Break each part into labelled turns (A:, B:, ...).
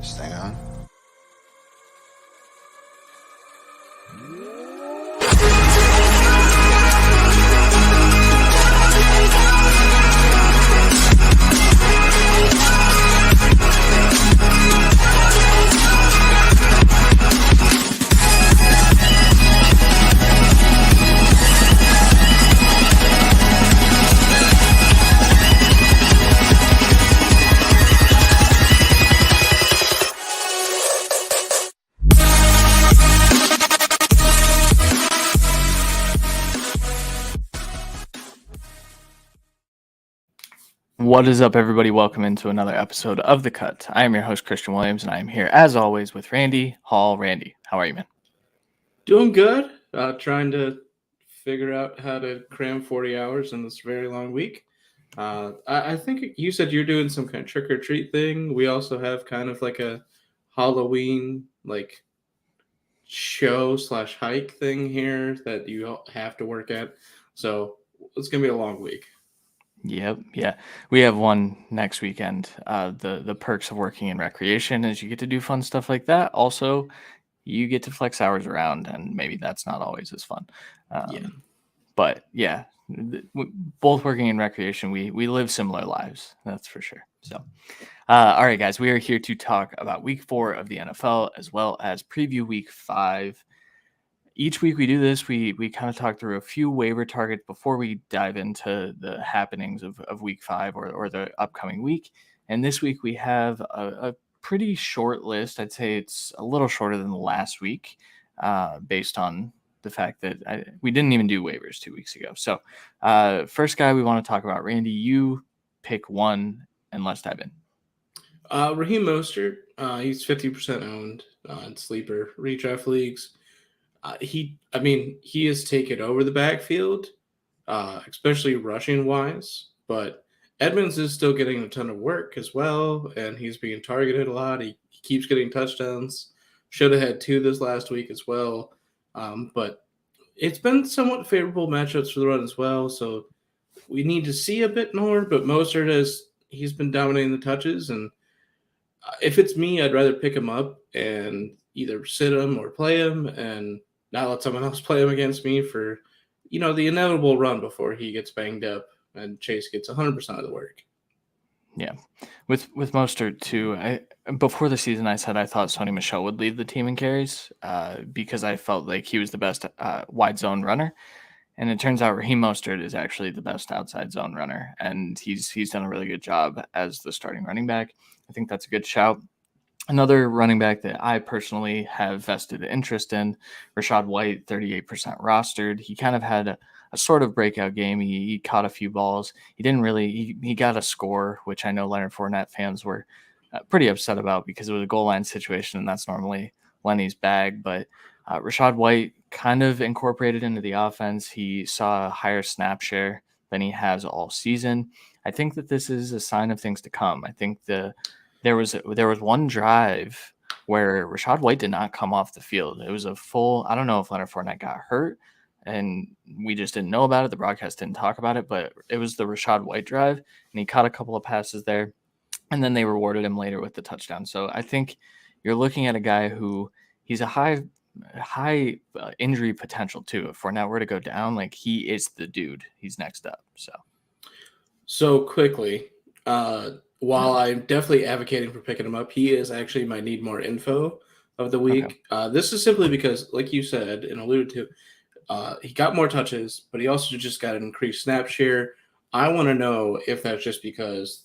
A: Stay on.
B: What is up, everybody? Welcome into another episode of The Cut. I am your host, Christian Williams, and I am here, as always, with Randy Hall. Randy, how are you, man?
C: Doing good. Trying to figure out how to cram 40 hours in this very long week. I think you said you're doing some kind of trick or treat thing. We also have kind of like a Halloween show / hike thing here that you have to work at. So it's gonna be a long week.
B: Yep, yeah. We have one next weekend. The perks of working in recreation is you get to do fun stuff like that. Also, you get to flex hours around, and maybe that's not always as fun.
C: Yeah.
B: But yeah, both working in recreation, we live similar lives. That's for sure. So, all right, guys, we are here to talk about Week 4 of the NFL as well as preview Week 5. Each week we do this. We kind of talk through a few waiver targets before we dive into the happenings of Week 5 or the upcoming week. And this week we have a pretty short list. I'd say it's a little shorter than the last week, based on the fact that we didn't even do waivers 2 weeks ago. So first guy we want to talk about, Randy, you pick one and let's dive in.
C: Raheem Mostert, he's 50% owned in sleeper redraft leagues. He has taken over the backfield, especially rushing wise. But Edmonds is still getting a ton of work as well, and he's being targeted a lot. He keeps getting touchdowns. Should have had 2 this last week as well. But it's been somewhat favorable matchups for the run as well. So we need to see a bit more. But Mostert he's been dominating the touches, and if it's me, I'd rather pick him up and either sit him or play him and not let someone else play him against me for, the inevitable run before he gets banged up and Chase gets 100% of the work.
B: Yeah. With Mostert too, before the season I said I thought Sony Michel would lead the team in carries because I felt like he was the best wide zone runner. And it turns out Raheem Mostert is actually the best outside zone runner, and he's done a really good job as the starting running back. I think that's a good shout. Another running back that I personally have vested interest in, Rachaad White, 38% rostered. He kind of had a sort of breakout game. He caught a few balls. He didn't really – he got a score, which I know Leonard Fournette fans were pretty upset about because it was a goal line situation, and that's normally Lenny's bag. But Rachaad White kind of incorporated into the offense. He saw a higher snap share than he has all season. I think that this is a sign of things to come. I think there was one drive where Rachaad White did not come off the field. It was a full – I don't know if Leonard Fournette got hurt, and we just didn't know about it. The broadcast didn't talk about it, but it was the Rachaad White drive, and he caught a couple of passes there, and then they rewarded him later with the touchdown. So I think you're looking at a guy who he's a high injury potential too. If Fournette were to go down, like he is the dude. He's next up.
C: So quickly, while I'm definitely advocating for picking him up, he is actually my need more info of the week. Okay. This is simply because, like you said and alluded to, he got more touches, but he also just got an increased snap share. I want to know if that's just because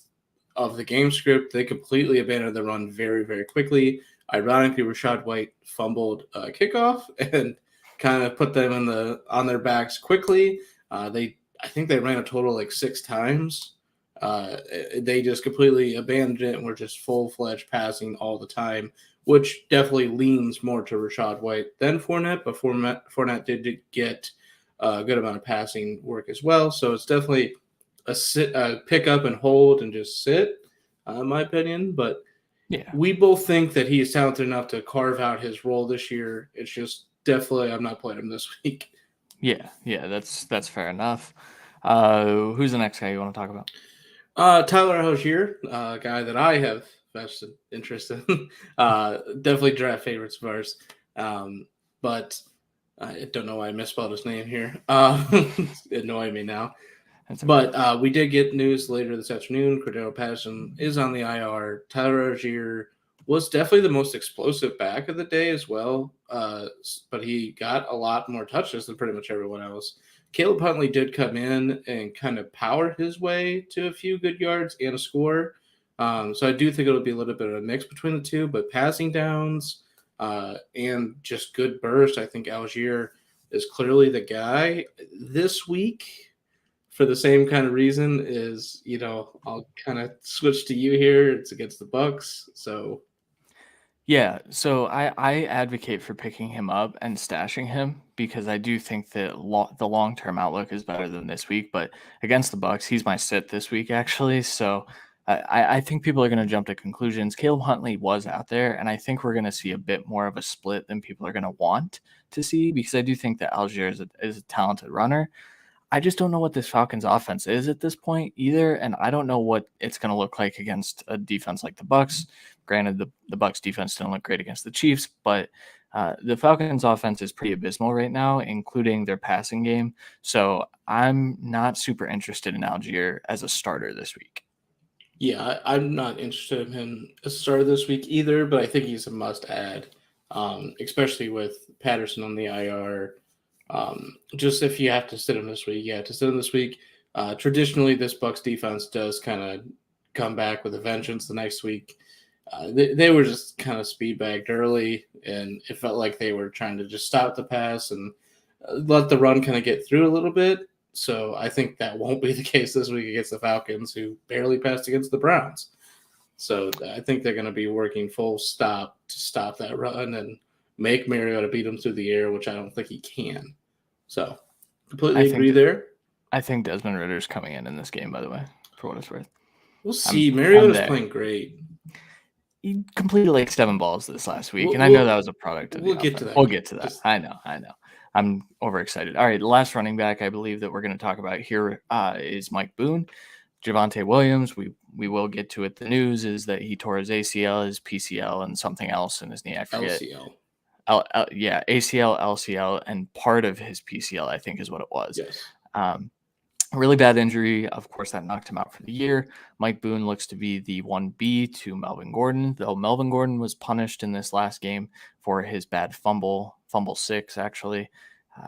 C: of the game script. They completely abandoned the run very, very quickly. Ironically, Rachaad White fumbled a kickoff and kind of put them on their backs quickly. I think they ran a total 6 times. They just completely abandoned it and were just full-fledged passing all the time, which definitely leans more to Rachaad White than Fournette, but Fournette did get a good amount of passing work as well. So it's definitely a pick up and hold and just sit, in my opinion. But yeah, we both think that he is talented enough to carve out his role this year. It's just definitely I'm not playing him this week.
B: Yeah, that's fair enough. Who's the next guy you want to talk about?
C: Tyler Allgeier, a guy that I have vested interest in. Definitely draft favorites of ours. But I don't know why I misspelled his name here. Annoying me now.
B: That's okay.
C: But we did get news later this afternoon. Cordero Patterson is on the IR. Tyler Algier was definitely the most explosive back of the day as well. But he got a lot more touches than pretty much everyone else. Caleb Huntley did come in and kind of power his way to a few good yards and a score. So I do think it'll be a little bit of a mix between the two, but passing downs and just good burst, I think Algier is clearly the guy this week. For the same kind of reason is, I'll kind of switch to you here. It's against the Bucks, so
B: Yeah, so I advocate for picking him up and stashing him because I do think that the long-term outlook is better than this week. But against the Bucks, he's my sit this week actually. So I think people are going to jump to conclusions. Caleb Huntley was out there, and I think we're going to see a bit more of a split than people are going to want to see because I do think that Algier is a talented runner. I just don't know what this Falcons offense is at this point either, and I don't know what it's going to look like against a defense like the Bucks. Granted, the Bucks defense didn't look great against the Chiefs, but the Falcons offense is pretty abysmal right now, including their passing game. So I'm not super interested in Algier as a starter this week.
C: yeah, I'm not interested in him as a starter this week either, but I think he's a must-add, especially with Patterson on the IR. Just if you have to sit him this week, to sit him this week. Traditionally, this Bucks defense does kind of come back with a vengeance the next week. They were just kind of speed bagged early, and it felt like they were trying to just stop the pass and let the run kind of get through a little bit. So I think that won't be the case this week against the Falcons, who barely passed against the Browns. So I think they're going to be working full stop to stop that run and make Mariota beat him through the air, which I don't think he can. So completely agree there.
B: I think Desmond Ritter's coming in this game, by the way, for what it's worth.
C: We'll see. Mariota's playing great.
B: He completed like 7 balls this last week, and I know that was a product of the offense.
C: Get to that.
B: We'll get to that. I know. I'm overexcited. All right, the last running back I believe that we're going to talk about here is Mike Boone. Javonte Williams, we will get to it. The news is that he tore his ACL, his PCL, and something else in his knee. I forget. ACL, LCL, and part of his PCL, I think, is what it was.
C: Yes.
B: Really bad injury. Of course, that knocked him out for the year. Mike Boone looks to be the 1B to Melvin Gordon, though Melvin Gordon was punished in this last game for his bad fumble 6, actually.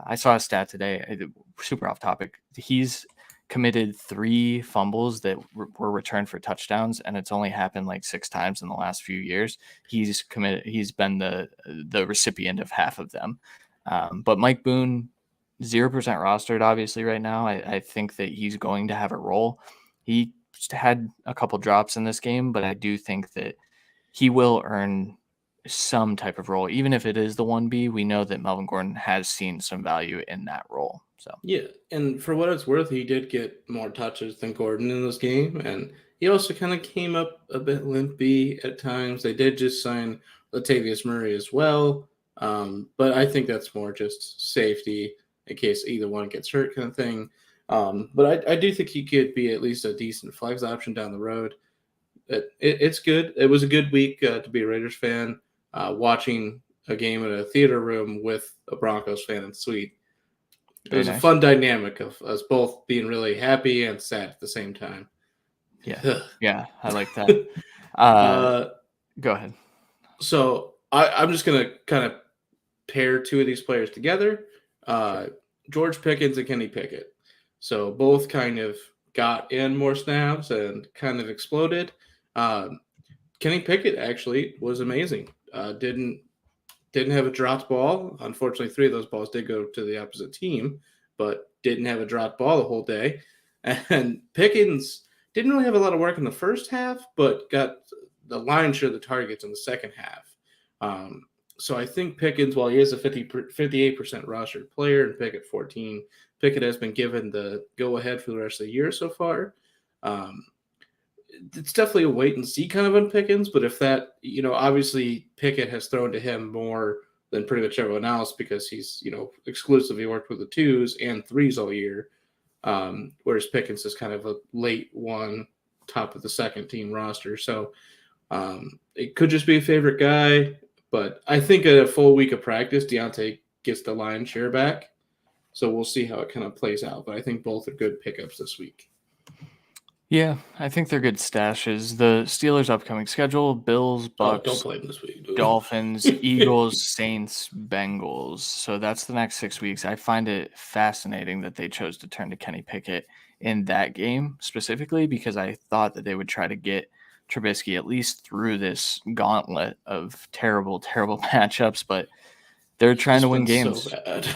B: I saw a stat today, super off topic. He's committed 3 fumbles that were returned for touchdowns, and it's only happened like 6 times in the last few years. He's been the recipient of half of them. But Mike Boone, 0% rostered, obviously, right now. I think that he's going to have a role. He had a couple drops in this game, but I do think that he will earn some type of role. Even if it is the 1B, we know that Melvin Gordon has seen some value in that role. So
C: yeah, and for what it's worth, he did get more touches than Gordon in this game, and he also kind of came up a bit limpy at times. They did just sign Latavius Murray as well, but I think that's more just safety in case either one gets hurt kind of thing. But I do think he could be at least a decent flex option down the road. It's good. It was a good week to be a Raiders fan, watching a game in a theater room with a Broncos fan in suite. It was a fun dynamic of us both being really happy and sad at the same time.
B: Yeah, yeah, I like that. Go ahead.
C: So I'm just going to kind of pair 2 of these players together. George Pickens and Kenny Pickett. So both kind of got in more snaps and kind of exploded. Kenny Pickett actually was amazing. Didn't have a dropped ball. Unfortunately, 3 of those balls did go to the opposite team, but didn't have a dropped ball the whole day. And Pickens didn't really have a lot of work in the first half, but got the lion's share of the targets in the second half. So I think Pickens, while he is a 58% rostered player and Pickett 14, Pickett has been given the go-ahead for the rest of the year so far. It's definitely a wait-and-see kind of on Pickens, but if that, obviously Pickett has thrown to him more than pretty much everyone else because he's, exclusively worked with the 2s and 3s all year, whereas Pickens is kind of a late one, top of the second team roster. So It could just be a favorite guy, but I think at a full week of practice, Deontay gets the lion's share back. So we'll see how it kind of plays out. But I think both are good pickups this week.
B: Yeah, I think they're good stashes. The Steelers' upcoming schedule: Bills,
C: Oh, don't
B: Bucks,
C: play him this week, dude.
B: Dolphins, Eagles, Saints, Bengals. So that's the next 6 weeks. I find it fascinating that they chose to turn to Kenny Pickett in that game specifically because I thought that they would try to get Trubisky at least through this gauntlet of terrible, terrible matchups, but they're trying
C: He's
B: to win
C: been so
B: games.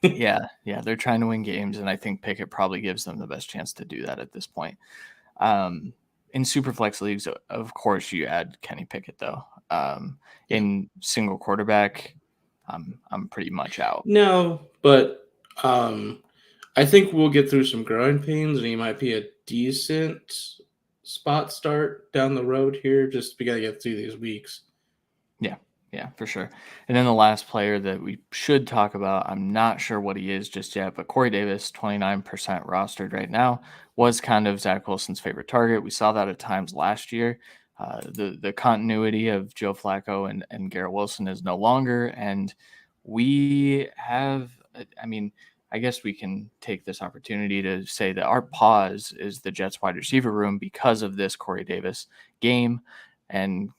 C: bad.
B: Yeah, they're trying to win games, and I think Pickett probably gives them the best chance to do that at this point. Um, in Superflex leagues, of course, you add Kenny Pickett, though.
C: Yeah.
B: In single quarterback, I'm pretty much out.
C: No, but I think we'll get through some growing pains, and he might be a decent spot start down the road here. Just we got to get through these weeks.
B: Yeah, for sure. And then the last player that we should talk about, I'm not sure what he is just yet, but Corey Davis, 29% rostered right now, was kind of Zach Wilson's favorite target. We saw that at times last year. The continuity of Joe Flacco and Garrett Wilson is no longer. And we have, I mean, I guess we can take this opportunity to say that our pause is the Jets wide receiver room because of this Corey Davis game. And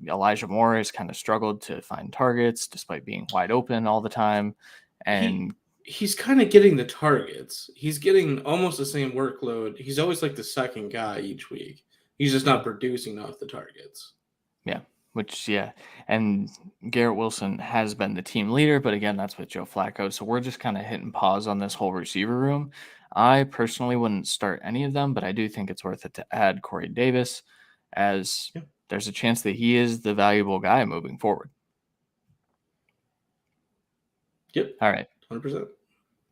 B: Elijah Moore has kind of struggled to find targets despite being wide open all the time. And
C: He's kind of getting the targets. He's getting almost the same workload. He's always like the second guy each week. He's just not producing off the targets.
B: yeah. And Garrett Wilson has been the team leader, but again, that's with Joe Flacco. So we're just kind of hitting pause on this whole receiver room. I personally wouldn't start any of them, but I do think it's worth it to add Corey Davis as there's a chance that he is the valuable guy moving forward.
C: Yep.
B: All right.
C: 100%.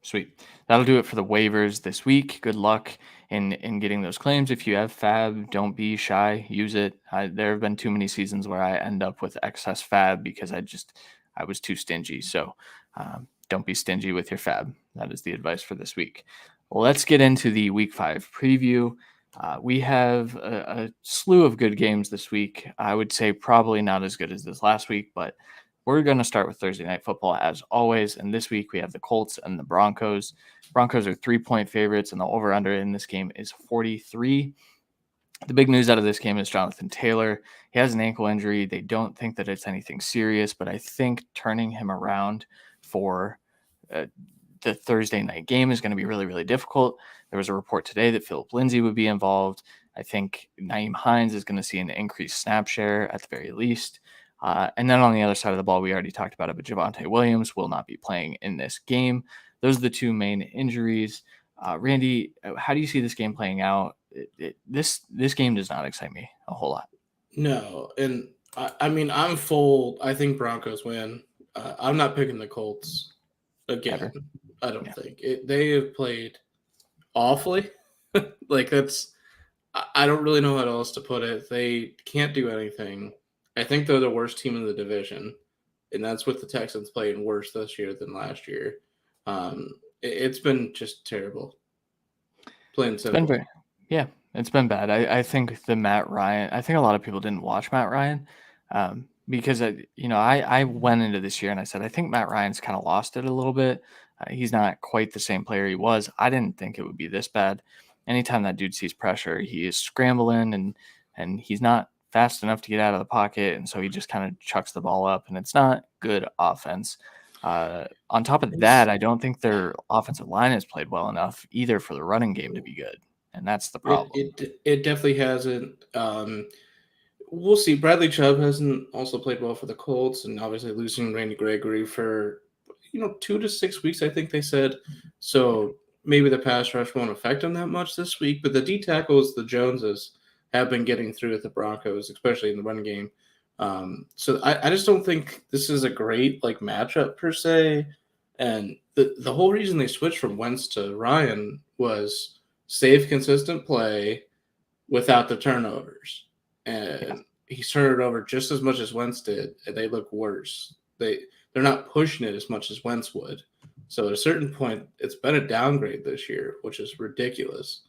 B: Sweet. That'll do it for the waivers this week. Good luck in getting those claims. If you have Fab, don't be shy. Use it. There have been too many seasons where I end up with excess Fab because I was too stingy. So don't be stingy with your Fab. That is the advice for this week. Well, let's get into the Week 5 preview. We have a slew of good games this week. I would say probably not as good as this last week, but we're going to start with Thursday Night Football as always. And this week we have the Colts and the Broncos. Broncos are 3-point favorites, and the over-under in this game is 43. The big news out of this game is Jonathan Taylor. He has an ankle injury. They don't think that it's anything serious, but I think turning him around for the Thursday night game is going to be really, really difficult. There was a report today that Philip Lindsay would be involved. I think Nyheim Hines is going to see an increased snap share at the very least. And then on the other side of the ball, we already talked about it, but Javonte Williams will not be playing in this game. Those are the two main injuries. Randy, how do you see this game playing out? This game does not excite me a whole lot.
C: No, and I mean, I'm full. I think Broncos win. I'm not picking the Colts again.
B: Ever.
C: I don't think they have played awfully. Like I don't really know how else to put it. They can't do anything. I think they're the worst team in the division, and that's with the Texans playing worse this year than last year. It's been just terrible. Plain simple.
B: It's been bad. I think the Matt Ryan. I think a lot of people didn't watch Matt Ryan because I went into this year and I said I think Matt Ryan's kind of lost it a little bit. He's not quite the same player he was. I didn't think it would be this bad. Anytime that dude sees pressure, he is scrambling and he's not fast enough to get out of the pocket, and so he just kind of chucks the ball up, and it's not good offense. On top of that, I don't think their offensive line has played well enough either for the running game to be good, and that's the problem.
C: It definitely hasn't. We'll see. Bradley Chubb hasn't also played well for the Colts, and obviously losing Randy Gregory for 2 to 6 weeks, I think they said. So maybe the pass rush won't affect him that much this week, but the D tackles, the Joneses, have been getting through at the Broncos, especially in the run game. So I just don't think this is a great matchup per se. And the whole reason they switched from Wentz to Ryan was safe, consistent play without the turnovers. And he's turned it over just as much as Wentz did, and they look worse. They're not pushing it as much as Wentz would. So at a certain point, it's been a downgrade this year, which is ridiculous.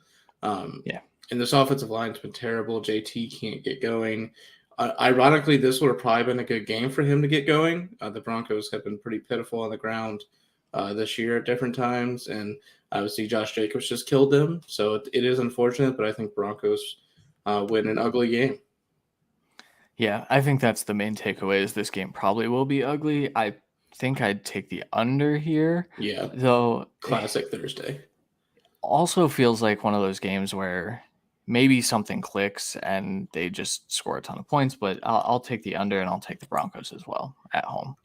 C: And this offensive line's been terrible. JT can't get going. Ironically, this would have probably been a good game for him to get going. The Broncos have been pretty pitiful on the ground this year at different times, and obviously Josh Jacobs just killed them. So it is unfortunate, but I think Broncos win an ugly game.
B: Yeah, I think that's the main takeaway is this game probably will be ugly. I think I'd take the under here,
C: Yeah,
B: though
C: classic Thursday.
B: also feels like one of those games where maybe something clicks and they just score a ton of points, but I'll take the under and I'll take the Broncos as well at home.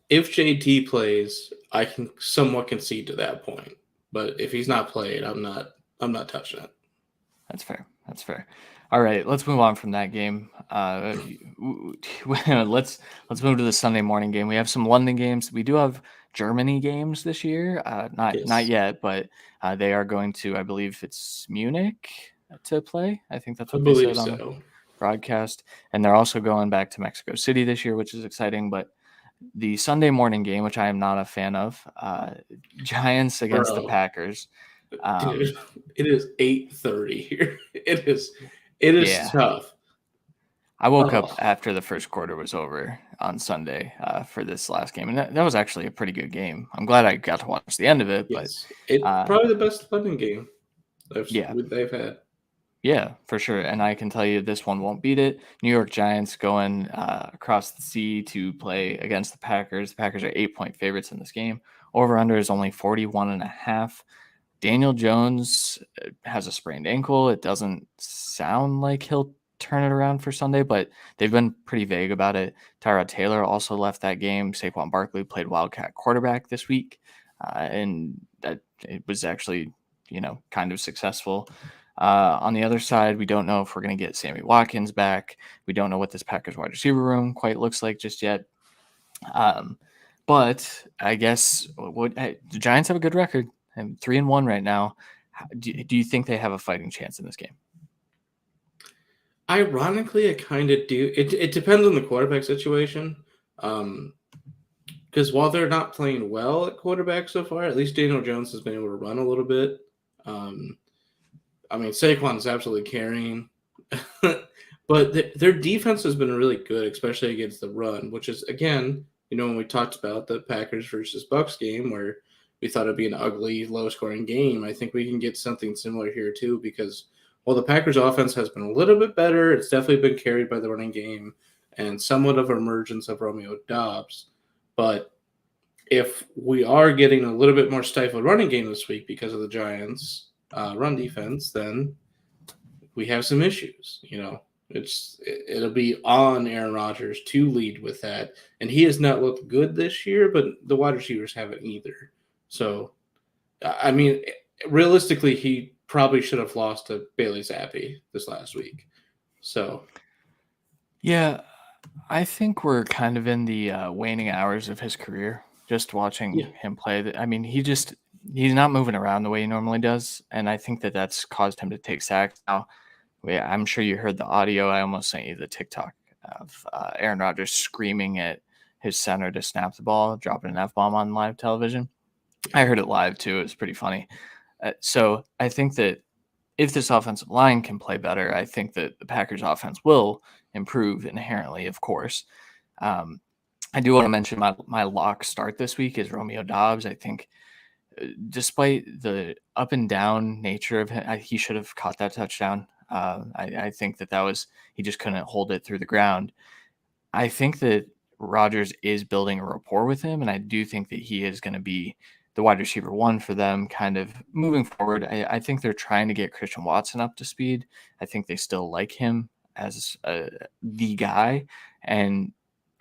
C: If JT plays, I can somewhat concede to that point. But if he's not played, I'm not touching it.
B: That's fair. That's fair. All right, let's move on from that game. Let's move to the Sunday morning game. We have some London games. We do have Germany games this year. Not yet, but they are going to. I believe it's Munich to play. I think that's
C: I
B: what they
C: believe
B: said on the
C: so.
B: broadcast. And they're also going back to Mexico City this year, which is exciting. But the Sunday morning game, which I am not a fan of, Giants against the
C: Bro.
B: Packers.
C: Dude, it is 8:30 here. It is
B: Yeah.
C: tough.
B: I woke up after the first quarter was over on Sunday for this last game, and that was actually a pretty good game. I'm glad I got to watch the end of it,
C: Yes. It's probably the best London game they've had.
B: Yeah, for sure. And I can tell you this one won't beat it. New York Giants going across the sea to play against the Packers. The Packers are 8-point favorites in this game. Over under is only 41.5. Daniel Jones has a sprained ankle. It doesn't sound like he'll turn it around for Sunday, but they've been pretty vague about it. Tyrod Taylor also left that game. Saquon Barkley played Wildcat quarterback this week, and that it was actually, kind of successful. On the other side, we don't know if we're going to get Sammy Watkins back. We don't know what this Packers wide receiver room quite looks like just yet. But I guess the Giants have a good record. I'm 3-1 right now. Do you think they have a fighting chance in this game?
C: Ironically, I kind of do. It depends on the quarterback situation. Because while they're not playing well at quarterback so far, at least Daniel Jones has been able to run a little bit. I mean, Saquon's absolutely carrying. But their defense has been really good, especially against the run, which is, again, when we talked about the Packers versus Bucks game where we thought it'd be an ugly, low-scoring game, I think we can get something similar here too because while the Packers offense has been a little bit better, it's definitely been carried by the running game and somewhat of an emergence of Romeo Doubs. But if we are getting a little bit more stifled running game this week because of the Giants' run defense, then we have some issues. It'll be on Aaron Rodgers to lead with that. And he has not looked good this year, but the wide receivers haven't either. So, I mean, realistically, he probably should have lost to Bailey Zappi this last week. So,
B: yeah, I think we're kind of in the waning hours of his career. Just watching him play. I mean, he's not moving around the way he normally does, and I think that that's caused him to take sacks. Now, I'm sure you heard the audio. I almost sent you the TikTok of Aaron Rodgers screaming at his center to snap the ball, dropping an F-bomb on live television. I heard it live too. It was pretty funny. So I think that if this offensive line can play better, I think that the Packers offense will improve inherently, of course. I do want to mention my lock start this week is Romeo Doubs. I think despite the up and down nature of him, he should have caught that touchdown. I think that was he just couldn't hold it through the ground. I think that Rodgers is building a rapport with him, and I do think that he is going to be the wide receiver one for them kind of moving forward. I think they're trying to get Christian Watson up to speed. I think they still like him as the guy. And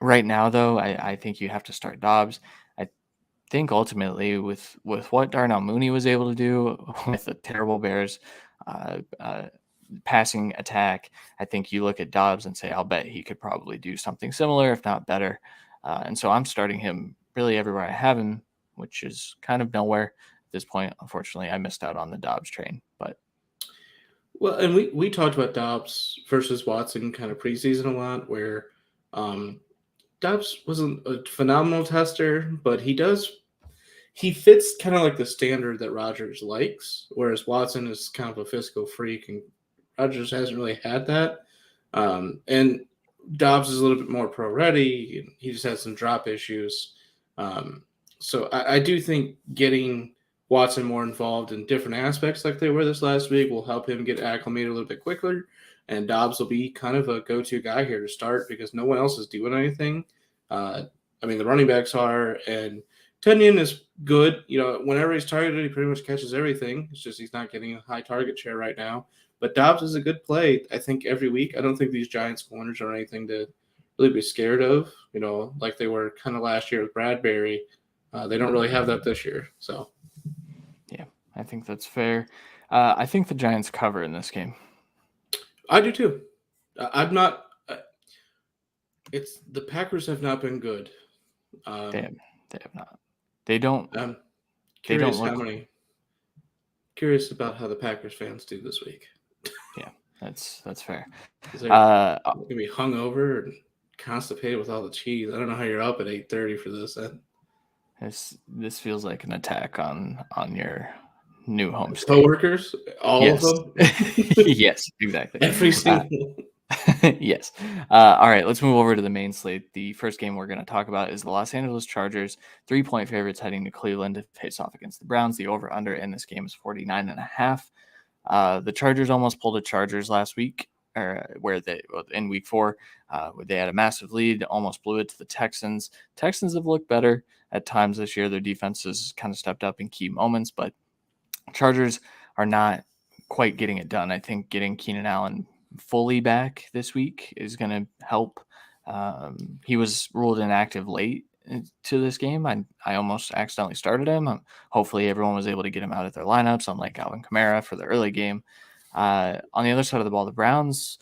B: right now, though, I think you have to start Doubs. I think ultimately with what Darnell Mooney was able to do with the terrible Bears passing attack, I think you look at Doubs and say, I'll bet he could probably do something similar, if not better. And so I'm starting him really everywhere I have him, which is kind of nowhere at this point. Unfortunately, I missed out on the Doubs train.
C: Well, and we talked about Doubs versus Watson kind of preseason a lot, where Doubs wasn't a phenomenal tester, but he fits kind of like the standard that Rodgers likes, whereas Watson is kind of a physical freak, and Rodgers hasn't really had that. And Dobbs is a little bit more pro ready. He just had some drop issues. So I do think getting Watson more involved in different aspects like they were this last week will help him get acclimated a little bit quicker. And Dobbs will be kind of a go-to guy here to start because no one else is doing anything. I mean, the running backs are, and Tunyon is good. Whenever he's targeted, he pretty much catches everything. It's just he's not getting a high target share right now. But Dobbs is a good play, I think, every week. I don't think these Giants corners are anything to really be scared of, like they were kind of last year with Bradbury. They don't really have that this year. So,
B: yeah, I think that's fair. I think the Giants cover in this game.
C: I do too. I'm not. It's the Packers have not been good.
B: They have not. They don't.
C: Curious Curious about how the Packers fans do this week.
B: Yeah, that's fair.
C: Is there gonna be hungover and constipated with all the cheese? I don't know how you're up at 8:30 for this.
B: This feels like an attack on your new home state.
C: Coworkers, all of them.
B: Yes, exactly.
C: Every single.
B: Yes. All right, let's move over to the main slate. The first game we're going to talk about is the Los Angeles Chargers, 3-point favorites heading to Cleveland to face off against the Browns. The over-under in this game is 49.5. The Chargers almost pulled the Chargers last week, in week 4, they had a massive lead, almost blew it to the Texans. Texans have looked better at times this year. Their defense has kind of stepped up in key moments, but Chargers are not quite getting it done. I think getting Keenan Allen fully back this week is going to help. He was ruled inactive late to this game. I almost accidentally started him. Hopefully everyone was able to get him out of their lineups, unlike Alvin Kamara for the early game. On the other side of the ball, the Browns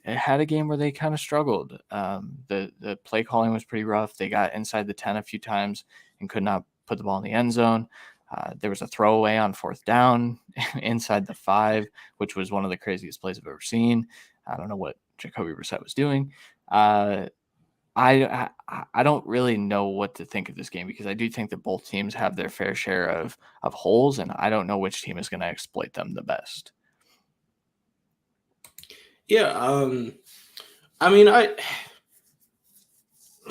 B: had a game where they kind of struggled. The play calling was pretty rough. They got inside the 10 a few times and could not put the ball in the end zone. There was a throwaway on 4th down inside the 5, which was one of the craziest plays I've ever seen. I don't know what Jacoby Brissett was doing. I don't really know what to think of this game because I do think that both teams have their fair share of holes, and I don't know which team is going to exploit them the best.
C: Yeah, I mean,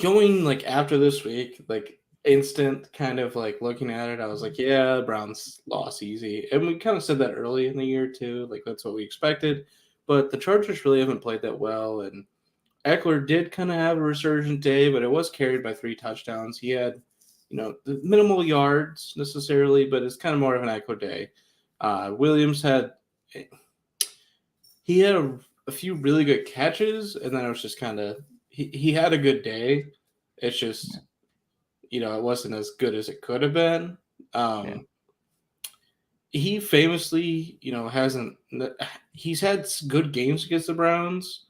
C: going like after this week, like instant kind of like looking at it, I was like, yeah, Browns lost easy. And we kind of said that early in the year too. Like that's what we expected. But the Chargers really haven't played that well. And Eckler did kind of have a resurgent day, but it was carried by 3 touchdowns. He had, the minimal yards necessarily, but it's kind of more of an Eckler day. Williams had a few really good catches, and then it was just kind of he had a good day. It's just it wasn't as good as it could have been. He famously, he's had good games against the Browns,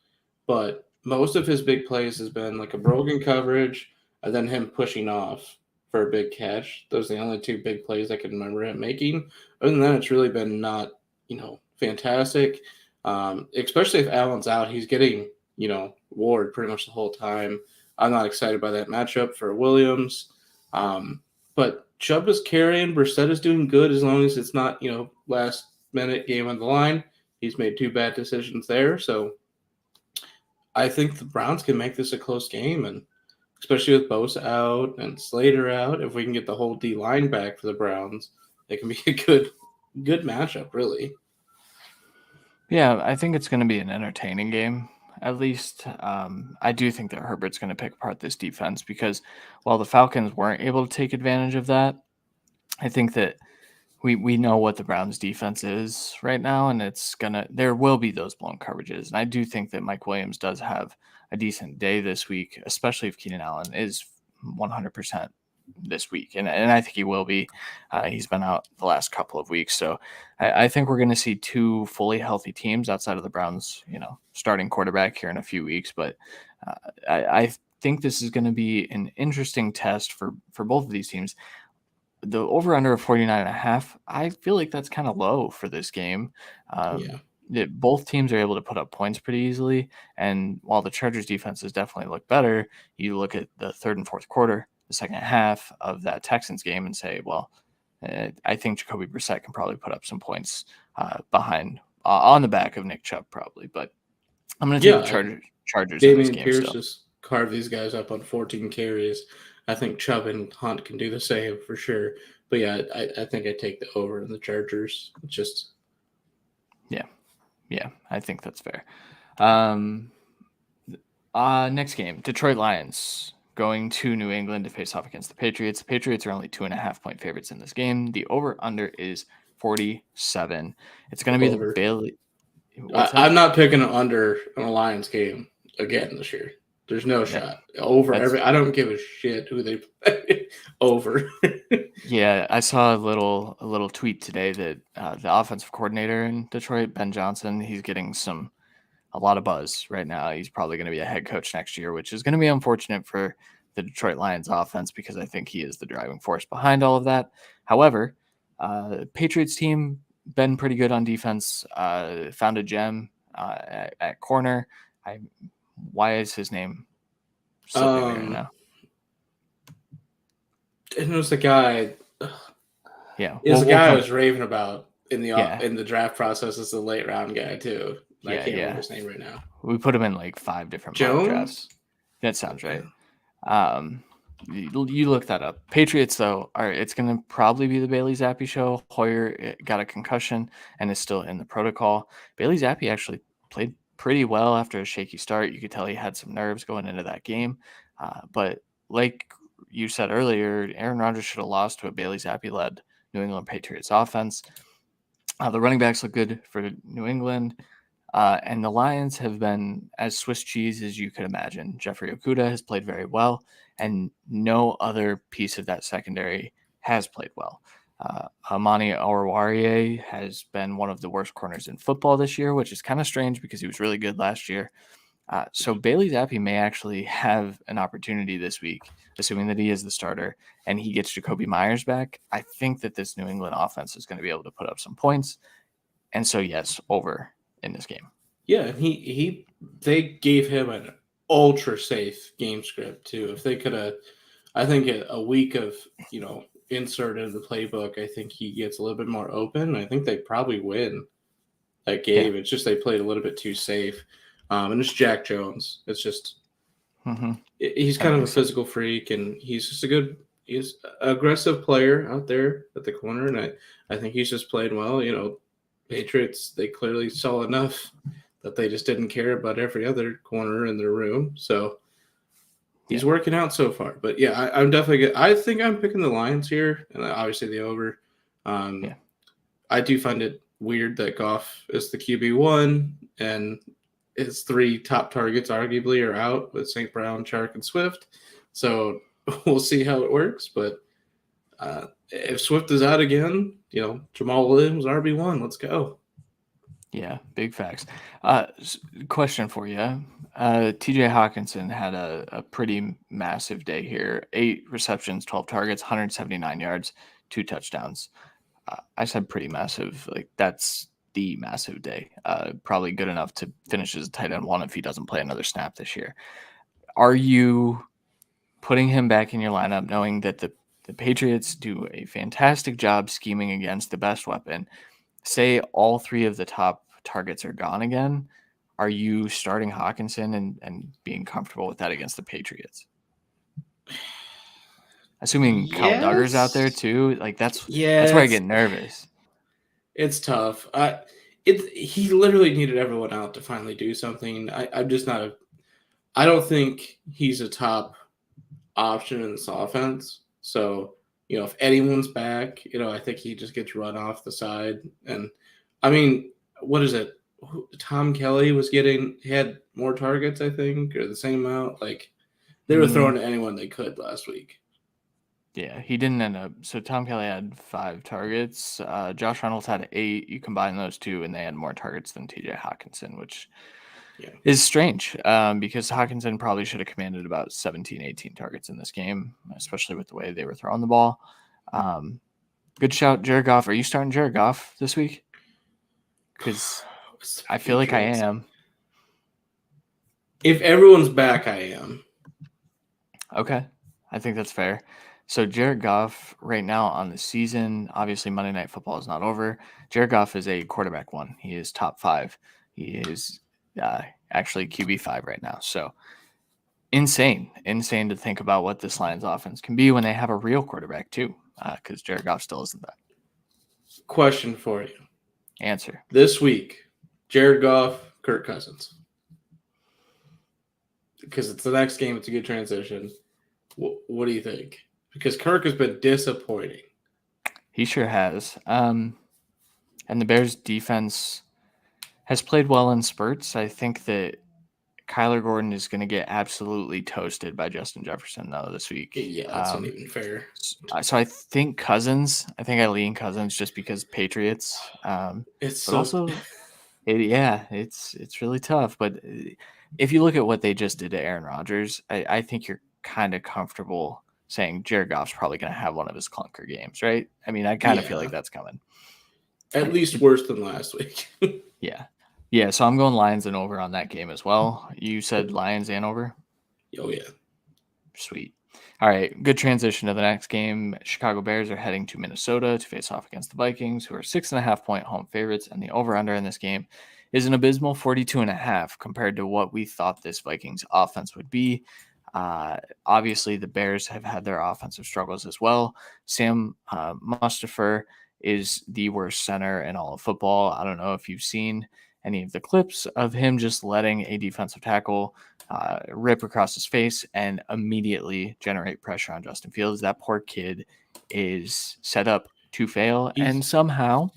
C: but most of his big plays has been like a broken coverage and then him pushing off for a big catch. Those are the only 2 big plays I can remember him making. Other than that, it's really been not, fantastic. Especially if Allen's out, he's getting, Ward pretty much the whole time. I'm not excited by that matchup for Williams. But Chubb is carrying. Brissett is doing good as long as it's not, last minute game on the line. He's made 2 bad decisions there. So I think the Browns can make this a close game. And especially with Bosa out and Slater out, if we can get the whole D line back for the Browns, it can be a good matchup, really.
B: Yeah, I think it's going to be an entertaining game. At least I do think that Herbert's going to pick apart this defense because while the Falcons weren't able to take advantage of that, I think that we know what the Browns defense is right now, and there will be those blown coverages. And I do think that Mike Williams does have a decent day this week, especially if Keenan Allen is 100% this week. And I think he will be. He's been out the last couple of weeks. So I think we're going to see 2 fully healthy teams outside of the Browns, starting quarterback here in a few weeks. But I think this is going to be an interesting test for both of these teams. The over-under of 49.5, I feel like that's kind of low for this game. Both teams are able to put up points pretty easily. And while the Chargers defense has definitely looked better, you look at the 3rd and 4th quarter, the second half of that Texans game and say, well, I think Jacoby Brissett can probably put up some points behind on the back of Nick Chubb probably. But I'm going to take the Chargers in this
C: Damian
B: game
C: Pierce
B: still.
C: just carved these guys up on 14 carries. I think Chubb and Hunt can do the same for sure. But yeah, I think I take the over in the Chargers. It's just
B: Yeah, I think that's fair. Next game, Detroit Lions going to New England to face off against the Patriots. The Patriots are only 2.5-point favorites in this game. The over/under is 47. It's going to be the
C: over.
B: Bailey. What's that?
C: I'm not picking under an Lions game again this year. There's no shot. Over
B: that's-
C: every. I don't give a shit who they play. Over.
B: Yeah, I saw a little tweet today that the offensive coordinator in Detroit, Ben Johnson, he's getting a lot of buzz right now. He's probably going to be a head coach next year, which is going to be unfortunate for the Detroit Lions offense because I think he is the driving force behind all of that. However, Patriots team been pretty good on defense. Found a gem at corner. Why is his name slipping me right now?
C: And it was the guy.
B: Yeah,
C: It was the guy I was raving about in the draft process as the late round guy too. I can't remember his name right now.
B: We put him in like 5 different mock drafts. That sounds right. You look that up. Patriots, though, it's going to probably be the Bailey Zappi show. Hoyer got a concussion and is still in the protocol. Bailey Zappi actually played pretty well after a shaky start. You could tell he had some nerves going into that game. But like you said earlier, Aaron Rodgers should have lost to a Bailey Zappi-led New England Patriots offense. The running backs look good for New England. And the Lions have been as Swiss cheese as you could imagine. Jeffrey Okudah has played very well, and no other piece of that secondary has played well. Amani Oruwariye has been one of the worst corners in football this year, which is kind of strange because he was really good last year. So Bailey Zappi may actually have an opportunity this week, assuming that he is the starter and he gets Jakobi Meyers back. I think that this New England offense is going to be able to put up some points. And so, yes, over in this game.
C: Yeah, they gave him an ultra safe game script too. If they could have, I think a week of insert into the playbook, I think he gets a little bit more open. I think they probably win that game. Yeah. It's just they played a little bit too safe. And it's Jack Jones. It's just he's kind of a physical freak, and he's just he's an aggressive player out there at the corner, and I think he's just played well. Patriots, they clearly saw enough that they just didn't care about every other corner in their room. So he's working out so far. But yeah, I'm definitely I think I'm picking the Lions here, and obviously the over. I do find it weird that Goff is the QB1 and his 3 top targets arguably are out with St. Brown, Chark, and Swift. So we'll see how it works. But if Swift is out again, Jamal Williams, RB1, let's go.
B: Yeah, big facts. Question for you. TJ Hawkinson had a pretty massive day here. 8 receptions, 12 targets, 179 yards, 2 touchdowns. I said pretty massive. Like, that's the massive day. Probably good enough to finish as a tight end 1 if he doesn't play another snap this year. Are you putting him back in your lineup knowing that the Patriots do a fantastic job scheming against the best weapon? Say all 3 of the top targets are gone again. Are you starting Hawkinson and being comfortable with that against the Patriots? Assuming Kyle Duggar's out there too, like that's where I get nervous.
C: It's tough. He literally needed everyone out to finally do something. I'm just not I don't think he's a top option in this offense. So, if anyone's back, I think he just gets run off the side. And I mean, what is it? Tom Kelly had more targets, I think, or the same amount. Like, they were throwing to anyone they could last week.
B: Yeah, he didn't end up. So Tom Kelly had 5 targets. Josh Reynolds had 8. You combine those 2, and they had more targets than TJ Hawkinson, which is strange because Hawkinson probably should have commanded about 17, 18 targets in this game, especially with the way they were throwing the ball. Good shout, Jared Goff. Are you starting Jared Goff this week? Because I feel like I am.
C: If everyone's back, I am.
B: Okay. I think that's fair. So Jared Goff right now on the season, obviously Monday Night Football is not over. Jared Goff is a quarterback 1. He is top 5. He is actually QB5 right now. So insane to think about what this Lions offense can be when they have a real quarterback too, because Jared Goff still isn't that.
C: Question for you.
B: Answer.
C: This week, Jared Goff, Kirk Cousins. Because it's the next game, it's a good transition. What do you think? Because Kirk has been disappointing.
B: He sure has. And the Bears defense has played well in spurts. I think that Kyler Gordon is going to get absolutely toasted by Justin Jefferson, though, this week.
C: Yeah, that's not even fair.
B: So I think Cousins. I think I lean Cousins just because Patriots.
C: It's
B: but
C: so...
B: also, it's really tough. But if you look at what they just did to Aaron Rodgers, I think you're kind of comfortable saying Jared Goff's probably going to have one of his clunker games, right? I mean, I kind of feel like that's coming.
C: At least worse than last week.
B: Yeah, so I'm going Lions and over on that game as well. You said Lions and over?
C: Oh, yeah.
B: Sweet. All right, good transition to the next game. Chicago Bears are heading to Minnesota to face off against the Vikings, who are 6.5-point home favorites, and the over-under in this game is an abysmal 42.5 compared to what we thought this Vikings offense would be. Obviously, the Bears have had their offensive struggles as well. Sam Mustipher is the worst center in all of football. I don't know if you've seen any of the clips of him just letting a defensive tackle rip across his face and immediately generate pressure on Justin Fields. That poor kid is set up to fail, and somehow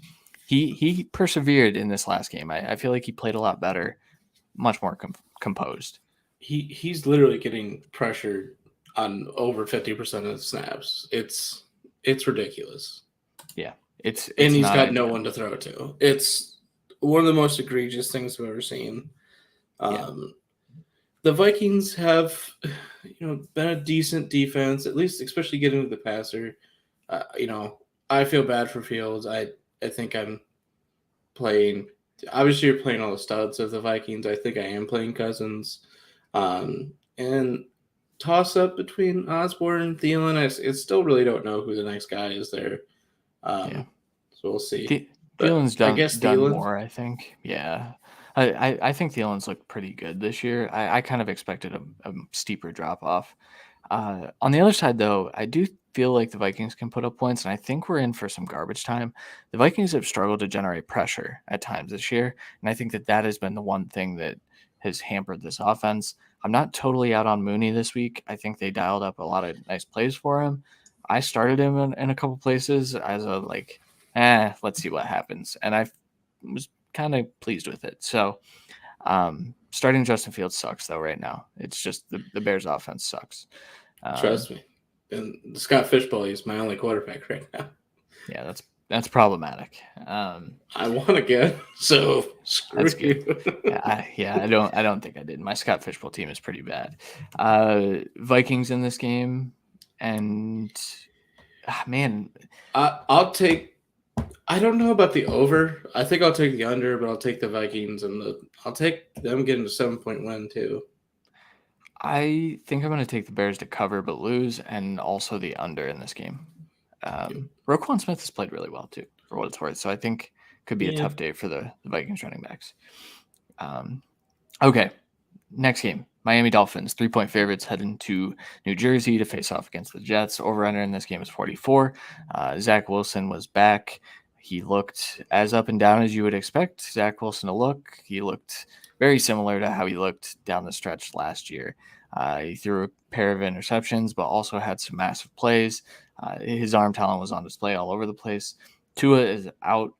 B: he persevered in this last game. I feel like he played a lot better, much more composed.
C: He's literally getting pressured on over 50% of the snaps. It's ridiculous.
B: Yeah, it's
C: and he's got no one to throw it to. It's one of the most egregious things I've ever seen. The Vikings have, been a decent defense, at least, especially getting to the passer. I feel bad for Fields. I think I'm playing. Obviously, you're playing all the studs of the Vikings. I think I am playing Cousins, and toss up between Osborne and Thielen. I still really don't know who the next guy is there. So we'll see.
B: Thielen's done more, I think. Yeah. I think Thielen's looked pretty good this year. I kind of expected a steeper drop off. On the other side, though, I do feel like the Vikings can put up points, and I think we're in for some garbage time. The Vikings have struggled to generate pressure at times this year, and I think that has been the one thing that has hampered this offense. I'm not totally out on Mooney this week. I think they dialed up a lot of nice plays for him. I started him in a couple places as a let's see what happens. And I was kind of pleased with it. So starting Justin Fields sucks, though, right now. It's just the Bears offense sucks.
C: Trust me. And Scott Fishbowl is my only quarterback right now.
B: Yeah, that's problematic.
C: I won again, so screw
B: that's
C: you.
B: Good. I don't think I did. My Scott Fishbowl team is pretty bad. Vikings in this game, and man,
C: I'll take. I don't know about the over. I think I'll take the under, but I'll take the Vikings and I'll take them getting a 7-point win too.
B: I think I'm going to take the Bears to cover but lose, and also the under in this game. Roquan Smith has played really well too, for what it's worth. So I think could be a tough day for the Vikings running backs. Okay, next game. Miami Dolphins, 3-point favorites, heading to New Jersey to face off against the Jets. Over-under in this game is 44. Zach Wilson was back. He looked as up and down as you would expect Zach Wilson to look. He looked very similar to how he looked down the stretch last year. He threw a pair of interceptions, but also had some massive plays. His arm talent was on display all over the place. Tua is out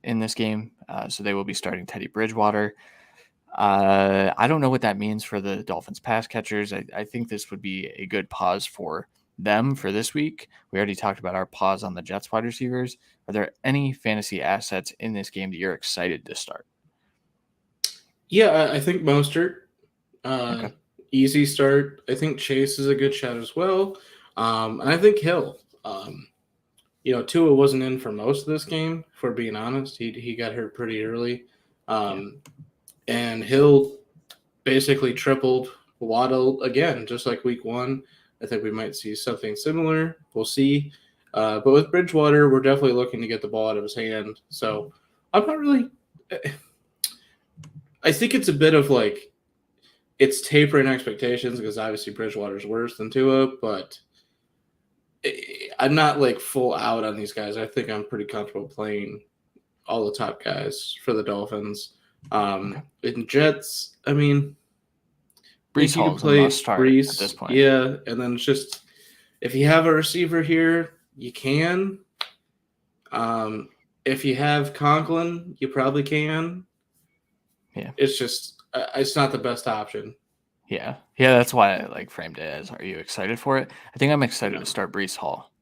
B: in this game, so they will be starting Teddy Bridgewater. I don't know what that means for the Dolphins pass catchers. I think this would be a good pause for them for this week. We already talked about our pause on the Jets wide receivers. Are there any fantasy assets in this game that you're excited to start?
C: Yeah, I think Mostert. Easy start. I think Chase is a good shot as well. And I think Hill. Tua wasn't in for most of this game, for being honest. He got hurt pretty early. And Hill basically tripled Waddle again, just like week one. I think we might see something similar. We'll see. But with Bridgewater, we're definitely looking to get the ball out of his hand. So I'm not really – I think it's a bit of it's tapering expectations because obviously Bridgewater's worse than Tua, but I'm not like full out on these guys. I think I'm pretty comfortable playing all the top guys for the Dolphins.
B: Okay.
C: In Jets, I mean,
B: Brees
C: you
B: Hall
C: can
B: is a must
C: play
B: start at this
C: Brees,
B: point.
C: yeah, and then it's just if you have a receiver here, you can. If you have Conklin, you probably can.
B: Yeah.
C: It's just it's not the best option.
B: Yeah. Yeah, that's why I like framed it as, are you excited for it? I think I'm excited to
C: No.
B: start Brees Hall.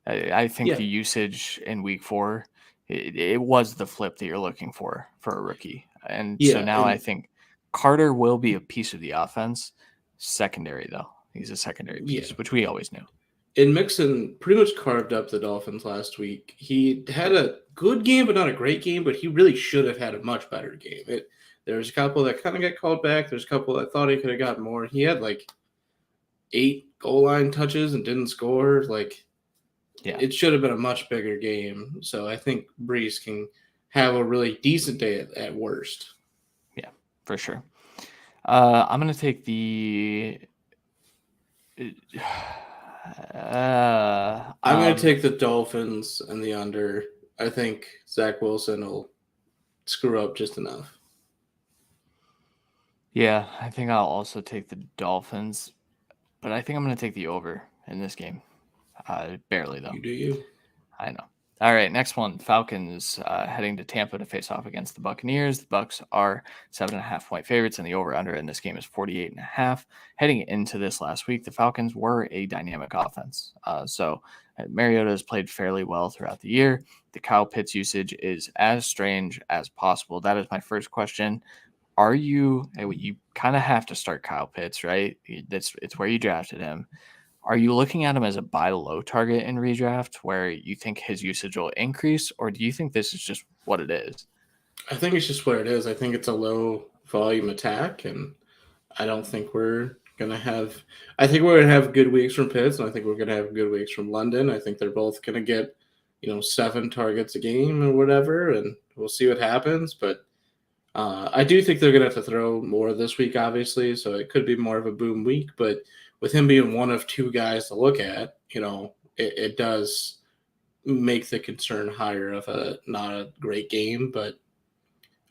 B: I think
C: Yeah,
B: the usage in week 4, it was the flip that you're looking for a rookie. And so
C: yeah,
B: now I
C: and
B: think Carter will be a piece of the offense. Secondary, though. He's a secondary
C: yeah.
B: piece, which we always knew.
C: And Mixon pretty much carved up the Dolphins last week. He had a good game, but not a great game. But he really should have had a much better game. There's a couple that kind of got called back. There's a couple that thought he could have got more. He had like 8 goal line touches and didn't score. Like
B: Yeah,
C: it should have been a much bigger game. So I think Brees can have a really decent day at worst.
B: yeah, for sure. I'm going to take the.
C: I'm going to take the Dolphins and the under. I think Zach Wilson will screw up just enough.
B: Yeah, I think I'll also take the Dolphins, but I think I'm going to take the over in this game. Barely, though.
C: You do you.
B: I know. All right, next one. Falcons heading to Tampa to face off against the Buccaneers. The Bucks are 7.5-point favorites, and the over/under in this game is 48.5. Heading into this last week, the Falcons were a dynamic offense. Mariota has played fairly well throughout the year. The Kyle Pitts usage is as strange as possible. That is my first question. Are you? You kind of have to start Kyle Pitts, right? It's where you drafted him. Are you looking at him as a buy low target in redraft where you think his usage will increase, or do you think this is just what it is?
C: I think it's just what it is. I think it's a low volume attack, and I don't think we're gonna have. I think we're gonna have good weeks from Pitts, and I think we're gonna have good weeks from London. I think they're both gonna get, 7 targets a game or whatever, and we'll see what happens. But I do think they're gonna have to throw more this week, obviously. So it could be more of a boom week. But with him being one of 2 guys to look at, it does make the concern higher of a not a great game, but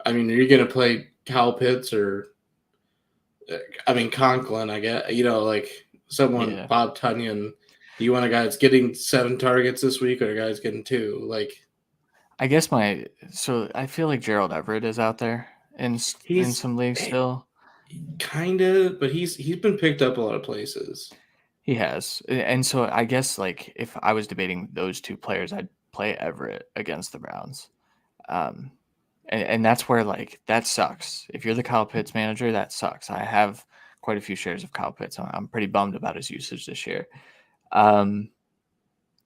C: I mean, are you going to play Kyle Pitts or, Conklin? I guess like someone
B: Yeah.
C: Bob Tunyon. Do you want a guy that's getting 7 targets this week, or a guy that's getting 2? Like
B: I guess I feel like Gerald Everett is out there in
C: he's
B: some leagues still.
C: kind of, but he's been picked up a lot of places.
B: He has. And so I guess like if I was debating those 2 players, I'd play Everett against the Browns. And that's where like that sucks. If you're the Kyle Pitts manager, that sucks. I have quite a few shares of Kyle Pitts. I'm pretty bummed about his usage this year.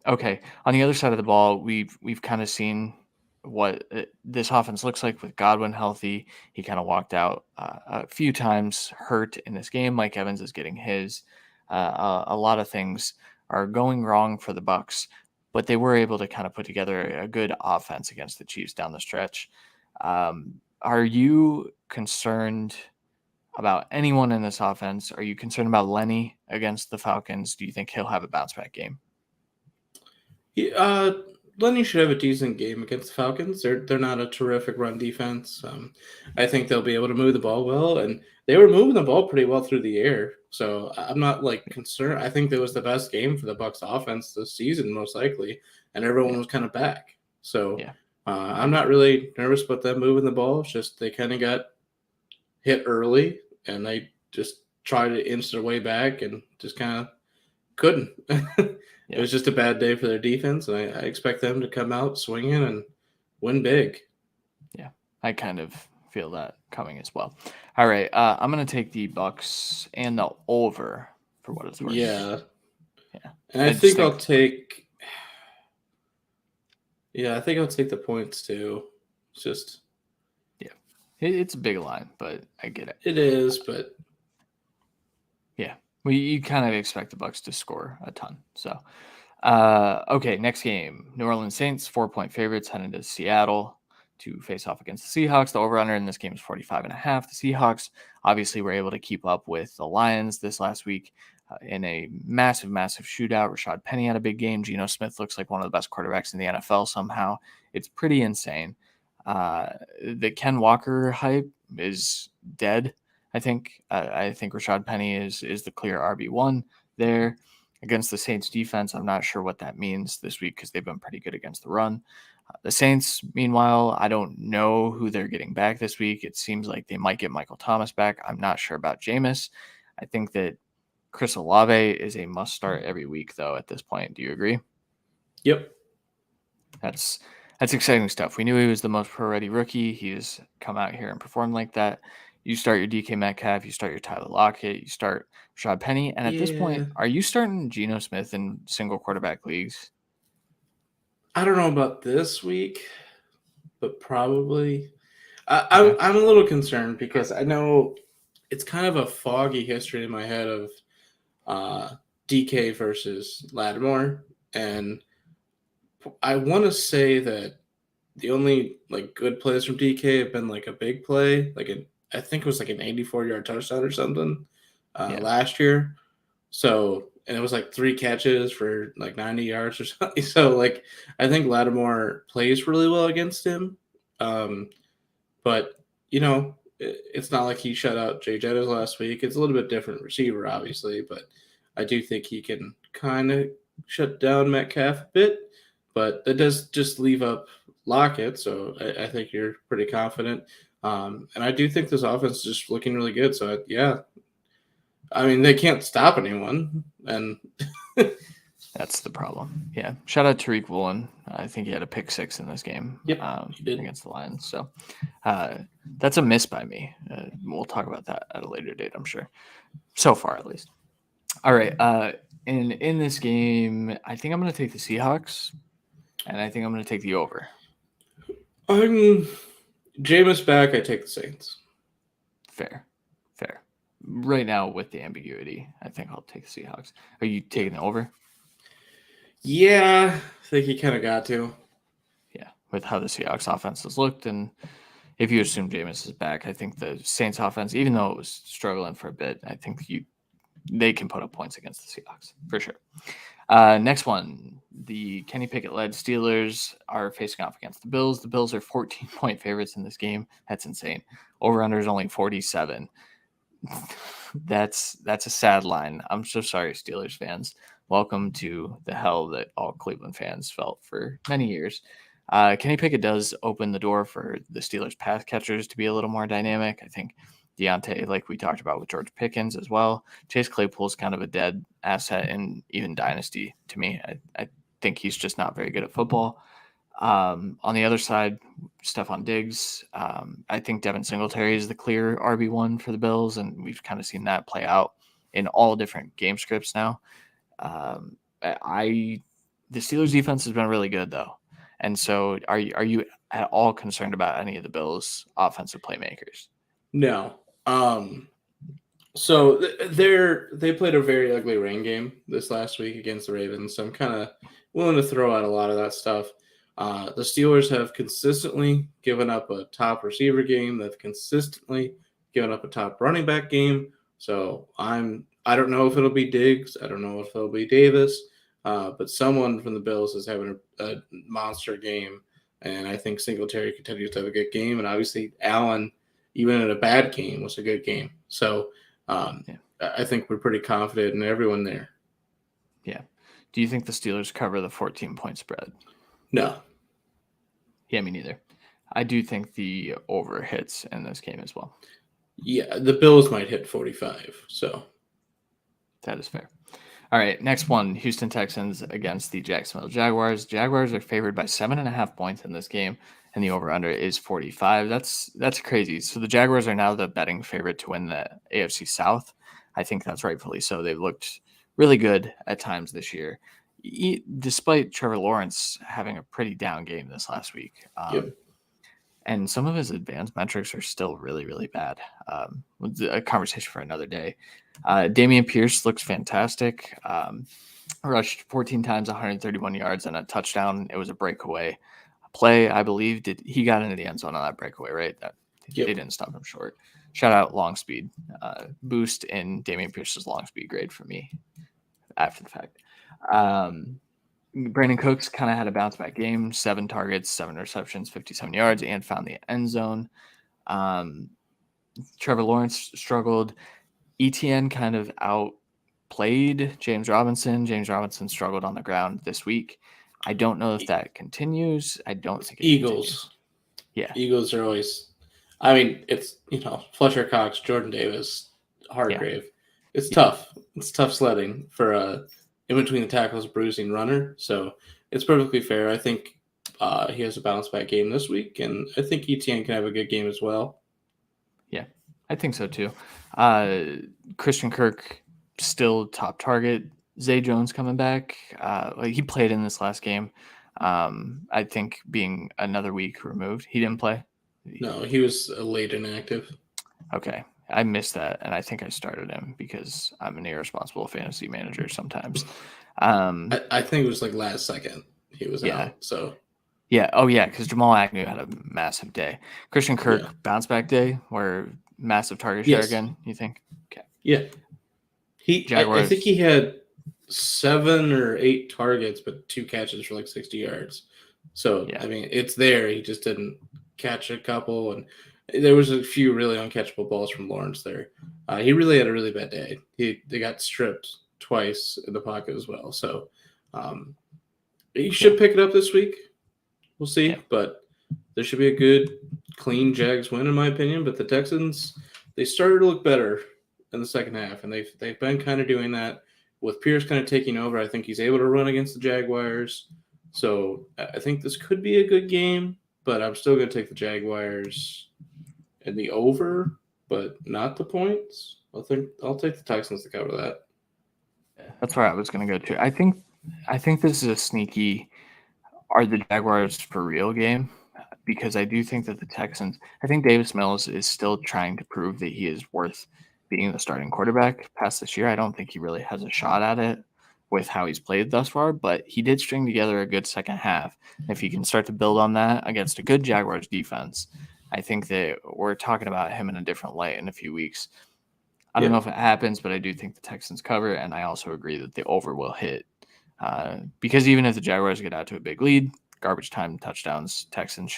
B: Okay, on the other side of the ball, we've kind of seen what this offense looks like with Godwin healthy. He kind of walked out a few times hurt in this game. Mike Evans is getting his. A lot of things are going wrong for the Bucks, but they were able to kind of put together a good offense against the Chiefs down the stretch. Are you concerned about anyone in this offense? Are you concerned about Lenny against the Falcons? Do you think he'll have a bounce back game?
C: Yeah, Lenny should have a decent game against the Falcons. They're not a terrific run defense. I think they'll be able to move the ball well, and they were moving the ball pretty well through the air. So I'm not like concerned. I think that was the best game for the Bucks offense this season, most likely, and everyone was kind of back. So
B: Yeah.
C: I'm not really nervous about them moving the ball. It's just they kind of got hit early, and they just tried to inch their way back and just kind of couldn't. It was just a bad day for their defense, and I expect them to come out swinging and win big.
B: Yeah, I kind of feel that coming as well. All right, I'm going to take the Bucks and the over for what it's worth.
C: Yeah.
B: Yeah.
C: And I think I'll take the points too. It's just
B: it's a big line, but I get it.
C: It is, but
B: yeah. Well, you kind of expect the Bucks to score a ton. So, okay, next game. New Orleans Saints, 4-point favorites heading to Seattle. to face off against the Seahawks. The over-under in this game is 45.5. The Seahawks obviously were able to keep up with the Lions this last week in a massive, massive shootout. Rashad Penny had a big game. Geno Smith looks like one of the best quarterbacks in the NFL somehow. It's pretty insane. The Ken Walker hype is dead. I think Rashad Penny is the clear RB1 there against the Saints defense. I'm not sure what that means this week because they've been pretty good against the run. The Saints, meanwhile, I don't know who they're getting back this week. It seems like they might get Michael Thomas back. I'm not sure about Jameis. I think that Chris Olave is a must start every week, though, at this point. Do you agree?
C: Yep.
B: That's exciting stuff. We knew he was the most pro-ready rookie. He's come out here and performed like that. You start your DK Metcalf, you start your Tyler Lockett, you start Rashad Penny. And at this point, are you starting Geno Smith in single quarterback leagues?
C: I don't know about this week, but probably. I'm a little concerned because I know it's kind of a foggy history in my head of DK versus Lattimore, and I want to say that the only like good plays from DK have been like a big play, I think it was like an 84-yard touchdown or something last year. So, and it was like 3 catches for like 90 yards or something. So, like, I think Lattimore plays really well against him. But, you know, it's not like he shut out Jay Jettis last week. It's a little bit different receiver, obviously, but I do think he can kind of shut down Metcalf a bit. But that does just leave up Lockett, so I think you're pretty confident. And I do think this offense is just looking really good. So, yeah. I mean, they can't stop anyone, and
B: that's the problem. Yeah. Shout out Tariq Woolen. I think he had a pick 6 in this game against the Lions. So that's a miss by me. We'll talk about that at a later date, I'm sure. So far, at least. All right. In this game, I think I'm going to take the Seahawks, and I think I'm going to take the over.
C: Jameis back, I take the Saints.
B: Fair. Right now, with the ambiguity, I think I'll take the Seahawks. Are you taking the over?
C: Yeah, I think he kind of got to.
B: Yeah, with how the Seahawks offense has looked, and if you assume Jameis is back, I think the Saints offense, even though it was struggling for a bit, I think they can put up points against the Seahawks for sure. Next one, the Kenny Pickett-led Steelers are facing off against the Bills. The Bills are 14-point favorites in this game. That's insane. Over-under is only 47. That's a sad line. I'm so sorry, Steelers fans. Welcome to the hell that all Cleveland fans felt for many years. Kenny Pickett does open the door for the Steelers pass catchers to be a little more dynamic. I think Deontay, like we talked about with George Pickens as well. Chase Claypool's kind of a dead asset in even Dynasty to me. I think he's just not very good at football. On the other side, Stephon Diggs. I think Devin Singletary is the clear RB1 for the Bills, and we've kind of seen that play out in all different game scripts now. The Steelers defense has been really good though, and so are you at all concerned about any of the Bills' offensive playmakers?
C: No. So they played a very ugly rain game this last week against the Ravens. So I'm kind of willing to throw out a lot of that stuff. The Steelers have consistently given up a top receiver game. They've consistently given up a top running back game. So I don't know if it'll be Diggs. I don't know if it'll be Davis. But someone from the Bills is having a monster game. And I think Singletary continues to have a good game. And obviously Allen, even in a bad game, was a good game. So I think we're pretty confident in everyone there.
B: Yeah. Do you think the Steelers cover the 14-point spread?
C: No.
B: Yeah, me neither. I do think the over hits in this game as well.
C: Yeah, the Bills might hit 45. So
B: that is fair. All right, next one, Houston Texans against the Jacksonville Jaguars. Jaguars are favored by 7.5 points in this game, and the over-under is 45. That's crazy. So the Jaguars are now the betting favorite to win the AFC South. I think that's rightfully so. They've looked really good at times this year, despite Trevor Lawrence having a pretty down game this last week. And some of his advanced metrics are still really, really bad. A conversation for another day. Dameon Pierce looks fantastic. Rushed 14 times, 131 yards, and a touchdown. It was a breakaway play, I believe. Did he got into the end zone on that breakaway, right? That
C: Yep.
B: They didn't stop him short. Shout out long speed boost in Damian Pierce's long speed grade for me after the fact. Brandon Cooks kind of had a bounce back game, 7 targets, 7 receptions, 57 yards, and found the end zone. Trevor Lawrence struggled. ETN kind of outplayed James Robinson. James Robinson struggled on the ground this week. I don't know if that continues. I don't think it
C: Eagles.
B: continues. Yeah.
C: Eagles are always, I mean, it's, Fletcher Cox, Jordan Davis, Hargrave. Yeah. It's tough. It's tough sledding for in between the tackles bruising runner. So it's perfectly fair. I think he has a bounce back game this week, and I think ETN can have a good game as well.
B: Yeah, I think so too. Christian Kirk still top target. Zay Jones coming back. He played in this last game. I think being another week removed, he didn't play.
C: No, he was late inactive.
B: Okay, I missed that, and I think I started him because I'm an irresponsible fantasy manager sometimes.
C: I think it was like last second he was out. So
B: yeah, because Jamal Agnew had a massive day. Christian Kirk bounce back day where massive target share again. You think? Okay.
C: Yeah, I think he had 7 or 8 targets, but 2 catches for like 60 yards. So I mean, it's there. He just didn't catch a couple, and there was a few really uncatchable balls from Lawrence there. He really had a really bad day. They got stripped twice in the pocket as well. So he should pick it up this week. We'll see, but there should be a good, clean Jags win in my opinion. But the Texans, they started to look better in the second half, and they've been kind of doing that with Pierce kind of taking over. I think he's able to run against the Jaguars. So I think this could be a good game, but I'm still going to take the Jaguars and the over, but not the points. I'll take the Texans to cover that.
B: That's where I was going to go to. I think this is a sneaky, are the Jaguars for real game? Because I do think that the Texans, I think Davis Mills is still trying to prove that he is worth being the starting quarterback past this year. I don't think he really has a shot at it with how he's played thus far, but he did string together a good second half. If he can start to build on that against a good Jaguars defense, I think that we're talking about him in a different light in a few weeks. I don't know if it happens, but I do think the Texans cover, and I also agree that the over will hit. Because even if the Jaguars get out to a big lead, garbage time touchdowns, Texans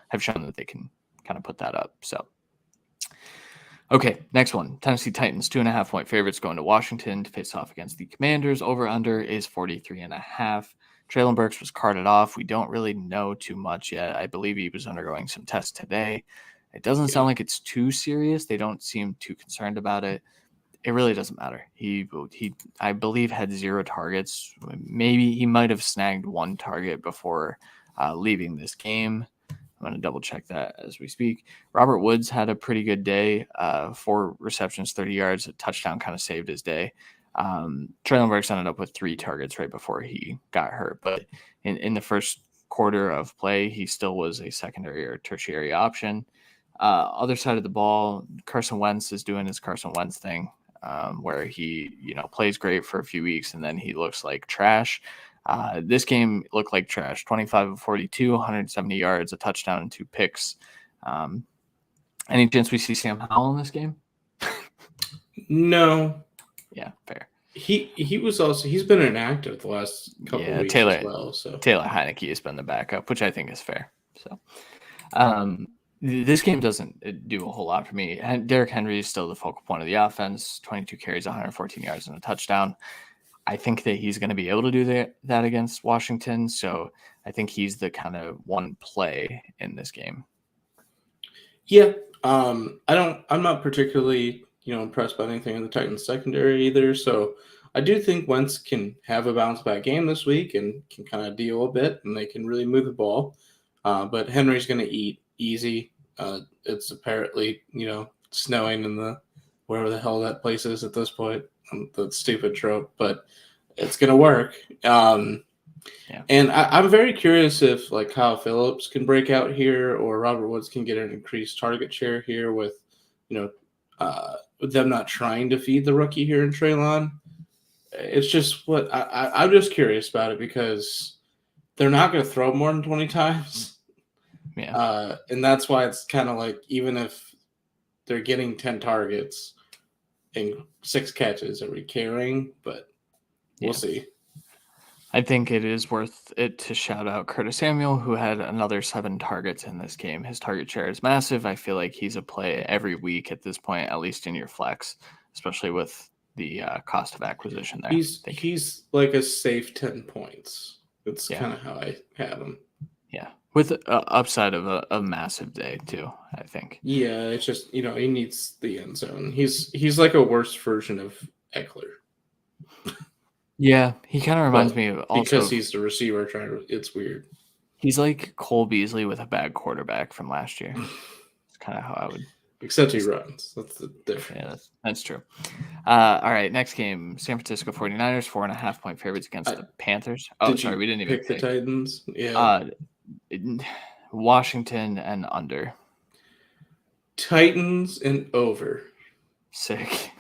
B: have shown that they can kind of put that up. So, okay, next one. Tennessee Titans, 2.5-point favorites going to Washington to face off against the Commanders. Over-under is 43.5. Treylon Burks was carted off. We don't really know too much yet. I believe he was undergoing some tests today. It doesn't sound like it's too serious. They don't seem too concerned about it. It really doesn't matter. He I believe, had 0 targets. Maybe he might have snagged 1 target before leaving this game. I'm going to double check that as we speak. Robert Woods had a pretty good day. 4 receptions, 30 yards, a touchdown kind of saved his day. Treylon Burks ended up with 3 targets right before he got hurt. But in the first quarter of play, he still was a secondary or tertiary option. Other side of the ball, Carson Wentz is doing his Carson Wentz thing, where he, plays great for a few weeks and then he looks like trash. This game looked like trash. 25 of 42, 170 yards, a touchdown, and 2 picks. Any chance we see Sam Howell in this game?
C: No.
B: Yeah, fair.
C: He's been inactive the last couple of weeks as well. So
B: Taylor Heineke has been the backup, which I think is fair. So this game doesn't do a whole lot for me. Derrick Henry is still the focal point of the offense. 22 carries, 114 yards, and a touchdown. I think that he's going to be able to do that against Washington. So I think he's the kind of one play in this game.
C: Yeah. I'm not particularly, impressed by anything in the Titans secondary either. So I do think Wentz can have a bounce back game this week and can kind of deal a bit, and they can really move the ball. But Henry's going to eat easy. It's apparently, snowing in wherever the hell that place is at this point. The stupid trope, but it's going to work. And I'm very curious if Kyle Phillips can break out here, or Robert Woods can get an increased target share here with, with them not trying to feed the rookie here in Treylon. It's just I'm just curious about it because they're not going to throw more than 20 times.
B: Yeah.
C: And that's why it's kind of like, even if they're getting 10 targets and 6 catches, are we carrying? But we'll see.
B: I think it is worth it to shout out Curtis Samuel, who had another 7 targets in this game. His target share is massive. I feel like he's a play every week at this point, at least in your flex, especially with the cost of acquisition there.
C: He's like a safe 10 points. That's kind of how I have him.
B: Yeah, with upside of a massive day too, I think.
C: Yeah, it's just, he needs the end zone. He's like a worse version of Eckler.
B: Yeah, he kind of reminds me of also
C: because he's the receiver it's weird.
B: He's like Cole Beasley with a bad quarterback from last year. It's kind of how I would.
C: Except he runs. That's the difference.
B: Yeah, that's true. All right, next game, San Francisco 49ers, 4.5-point favorites against the Panthers. Oh, sorry, we didn't even
C: pick the Titans. Yeah.
B: Washington and under.
C: Titans and over.
B: Sick.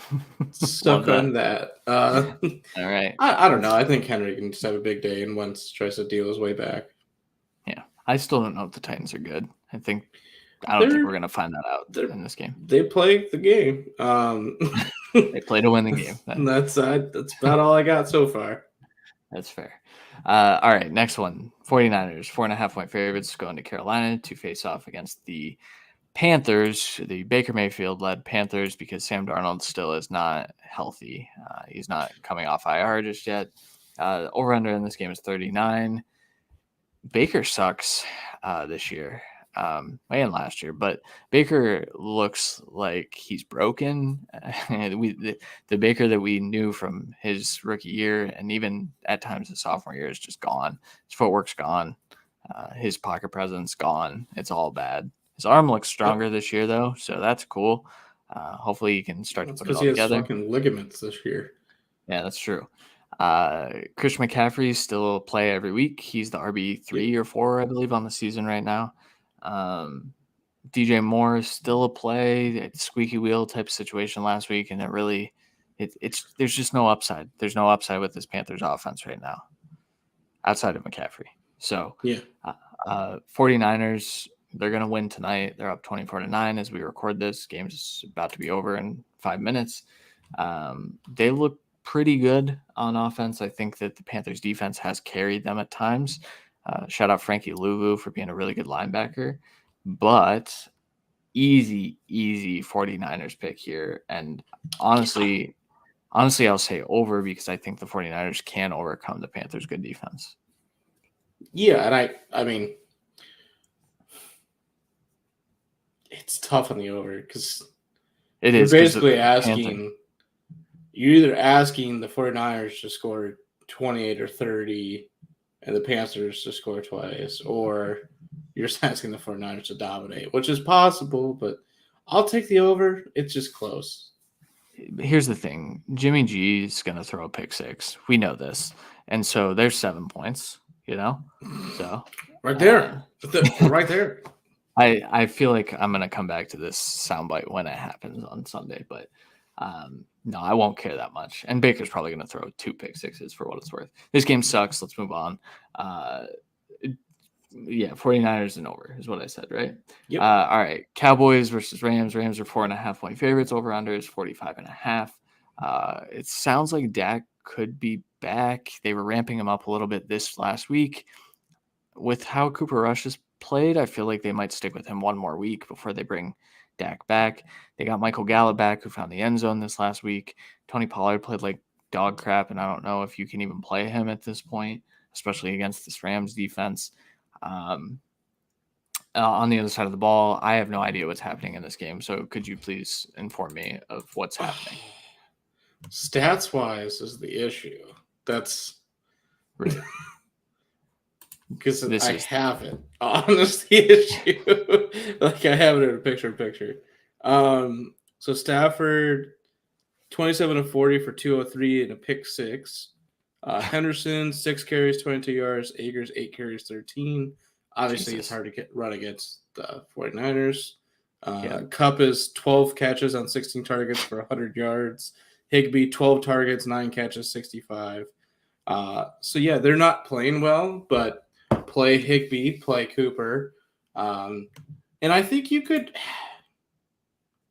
C: Stuck on that.
B: All right.
C: I don't know. I think Henry can just have a big day and once tries to deal his way back.
B: Yeah. I still don't know if the Titans are good. I don't think we're going to find that out in this game.
C: They play the game.
B: They play to win the game.
C: That's about all I got so far.
B: That's fair. All right, next one. 49ers, 4.5-point favorites going to Carolina to face off against the Panthers, the Baker Mayfield-led Panthers, because Sam Darnold still is not healthy. He's not coming off IR just yet. Over-under in this game is 39. Baker sucks this year and last year, but Baker looks like he's broken. The Baker that we knew from his rookie year and even at times his sophomore year is just gone. His footwork's gone. His pocket presence gone. It's all bad. His arm looks stronger this year, though, so that's cool. Hopefully, he can start to put it all together.
C: Because he has fucking ligaments this year.
B: Yeah, that's true. Christian McCaffrey still play every week. He's the RB3 or 4, I believe, on the season right now. DJ Moore is still a play. It's squeaky wheel type of situation last week, and there's just no upside. There's no upside with this Panthers offense right now, outside of McCaffrey. So, 49ers. They're going to win tonight. They're up 24-9 as we record this. Game's about to be over in 5 minutes. They look pretty good on offense. I think that the Panthers defense has carried them at times. Shout out Frankie Louvu for being a really good linebacker. But easy 49ers pick here. And honestly, I'll say over because I think the 49ers can overcome the Panthers' good defense.
C: Yeah, and I mean, it's tough on the over because
B: it is
C: basically you're either asking the 49ers to score 28 or 30 and the Panthers to score twice, or you're just asking the 49ers to dominate, which is possible, but I'll take the over. It's just close.
B: Here's the thing. Jimmy G is going to throw a pick 6. We know this. And so there's 7 points, So
C: right there. Right there.
B: I feel like I'm going to come back to this soundbite when it happens on Sunday, but no, I won't care that much. And Baker's probably going to throw 2 pick 6s for what it's worth. This game sucks. Let's move on. 49ers and over is what I said, right?
C: Yep.
B: All right. Cowboys versus Rams. Rams are 4.5-point favorites. Over under is 45.5. It sounds like Dak could be back. They were ramping him up a little bit this last week. With how Cooper Rush has played, I feel like they might stick with him one more week before they bring Dak back. They got Michael Gallup back, who found the end zone this last week. Tony Pollard played like dog crap, and I don't know if you can even play him at this point, especially against this Rams defense. On the other side of the ball, I have no idea what's happening in this game. So could you please inform me of what's happening?
C: Stats-wise is the issue. That's
B: really
C: because I have it. Honestly, issue. Like I have it in a picture. So Stafford, 27 of 40 for 203 and a pick 6. Henderson, 6 carries, 22 yards. Akers, 8 carries, 13. Obviously, it's hard to run against the 49ers. Kupp is 12 catches on 16 targets for 100 yards. Higbee, 12 targets, 9 catches, 65. So, they're not playing well, but play Higbee, play Cooper. And I think you could.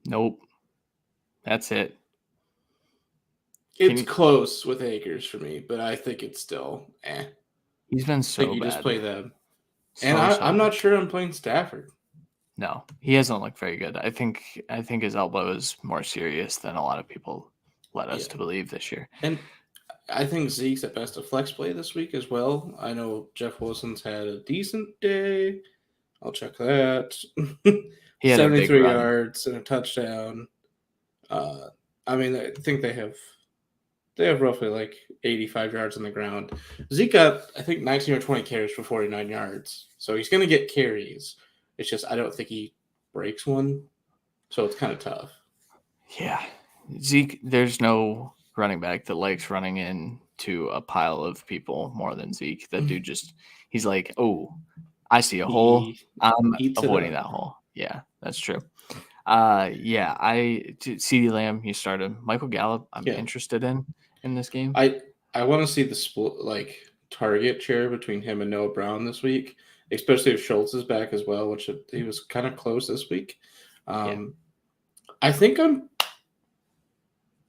B: Nope. That's it.
C: It's close with Akers for me, but I think it's still
B: He's been
C: I
B: so
C: think you
B: bad.
C: just play them.
B: So,
C: And
B: so
C: I'm
B: bad.
C: not sure I'm playing Stafford.
B: No, he hasn't looked very good. I think his elbow is more serious than a lot of people led us to believe this year.
C: And I think Zeke's at best a flex play this week as well. I know Jeff Wilson's had a decent day. I'll check that.
B: He had a big
C: 73
B: run.
C: yards and a touchdown. I mean, I think they have roughly like 85 yards on the ground. Zeke got, I think, 19 or 20 carries for 49 yards. So he's going to get carries. It's just I don't think he breaks one. So it's kind of tough.
B: Yeah. Zeke, there's no running back that likes running into a pile of people more than Zeke. That dude he's like, oh, I see a hole. I'm avoiding that hole. Yeah, that's true. Yeah, CeeDee Lamb, you started. Michael Gallup, I'm interested in this game.
C: I want to see the split, like, target share between him and Noah Brown this week, especially if Schultz is back as well, which he was kind of close this week. I think I'm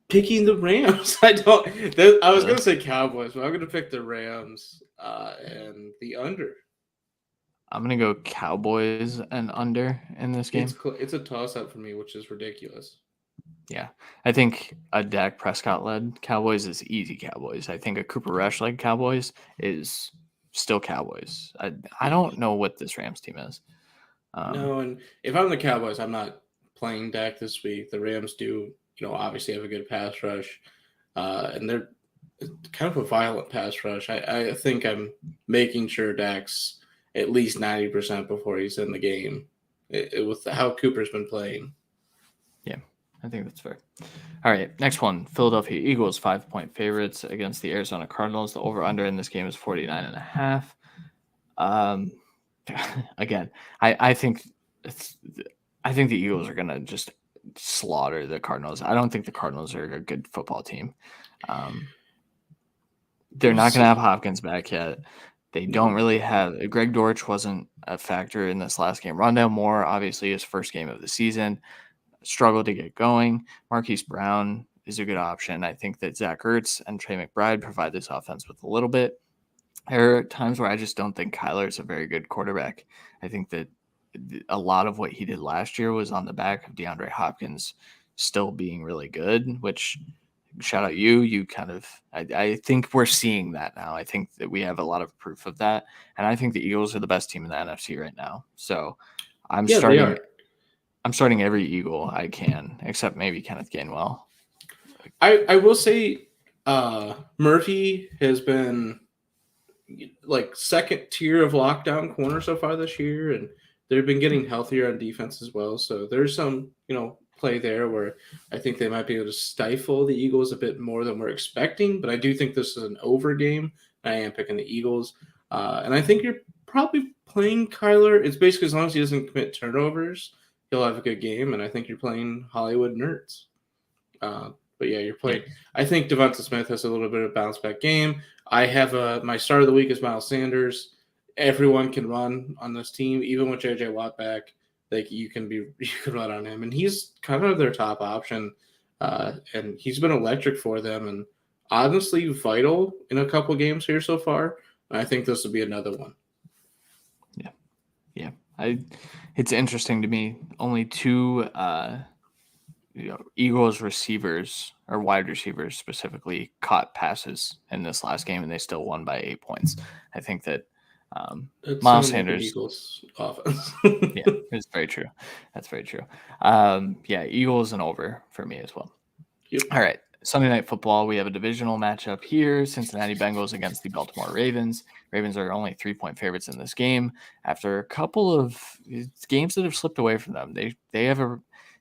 C: picking the Rams. I was going to say Cowboys, but I'm going to pick the Rams and the under.
B: I'm going to go Cowboys and under in this game.
C: It's a toss-up for me, which is ridiculous.
B: Yeah. I think a Dak Prescott-led Cowboys is easy Cowboys. I think a Cooper Rush-led Cowboys is still Cowboys. I don't know what this Rams team is.
C: No, and if I'm the Cowboys, I'm not playing Dak this week. The Rams do, obviously have a good pass rush, and they're kind of a violent pass rush. I think I'm making sure Dak's at least 90% before he's in the game with how Cooper's been playing.
B: Yeah, I think that's fair. All right, next one. Philadelphia Eagles, 5-point favorites against the Arizona Cardinals. The over-under in this game is 49.5. Again, I think the Eagles are going to just slaughter the Cardinals. I don't think the Cardinals are a good football team. They're not going to have Hopkins back yet. They don't really have – Greg Dortch wasn't a factor in this last game. Rondale Moore, obviously, his first game of the season, struggled to get going. Marquise Brown is a good option. I think that Zach Ertz and Trey McBride provide this offense with a little bit. There are times where I just don't think Kyler is a very good quarterback. I think that a lot of what he did last year was on the back of DeAndre Hopkins still being really good, which – shout out you kind of I think we're seeing that now. I think that we have a lot of proof of that, and I think the Eagles are the best team in the NFC right now. So I'm starting every Eagle I can, except maybe Kenneth Gainwell.
C: I will say Murphy has been like second tier of lockdown corner so far this year, and they've been getting healthier on defense as well. So there's some, play there where I think they might be able to stifle the Eagles a bit more than we're expecting. But I do think this is an over game. I am picking the Eagles. And I think you're probably playing Kyler. It's basically as long as he doesn't commit turnovers, he'll have a good game. And I think you're playing Hollywood Nerds. But yeah, you're playing. I think Devonta Smith has a little bit of bounce back game. I have my start of the week is Miles Sanders. Everyone can run on this team, even with JJ Watt back. Like you can run on him, and he's kind of their top option, and he's been electric for them, and honestly vital in a couple games here so far. And I think this will be another one.
B: Yeah. It's interesting to me. Only two, Eagles receivers or wide receivers specifically caught passes in this last game, and they still won by 8 points. I think that. Miles Sanders,
C: Eagles offense.
B: Yeah, it's very true. That's very true. Eagles and over for me as well.
C: Yep.
B: All right, Sunday Night Football. We have a divisional matchup here: Cincinnati Bengals against the Baltimore Ravens. Ravens are only 3-point favorites in this game after a couple of games that have slipped away from them. They have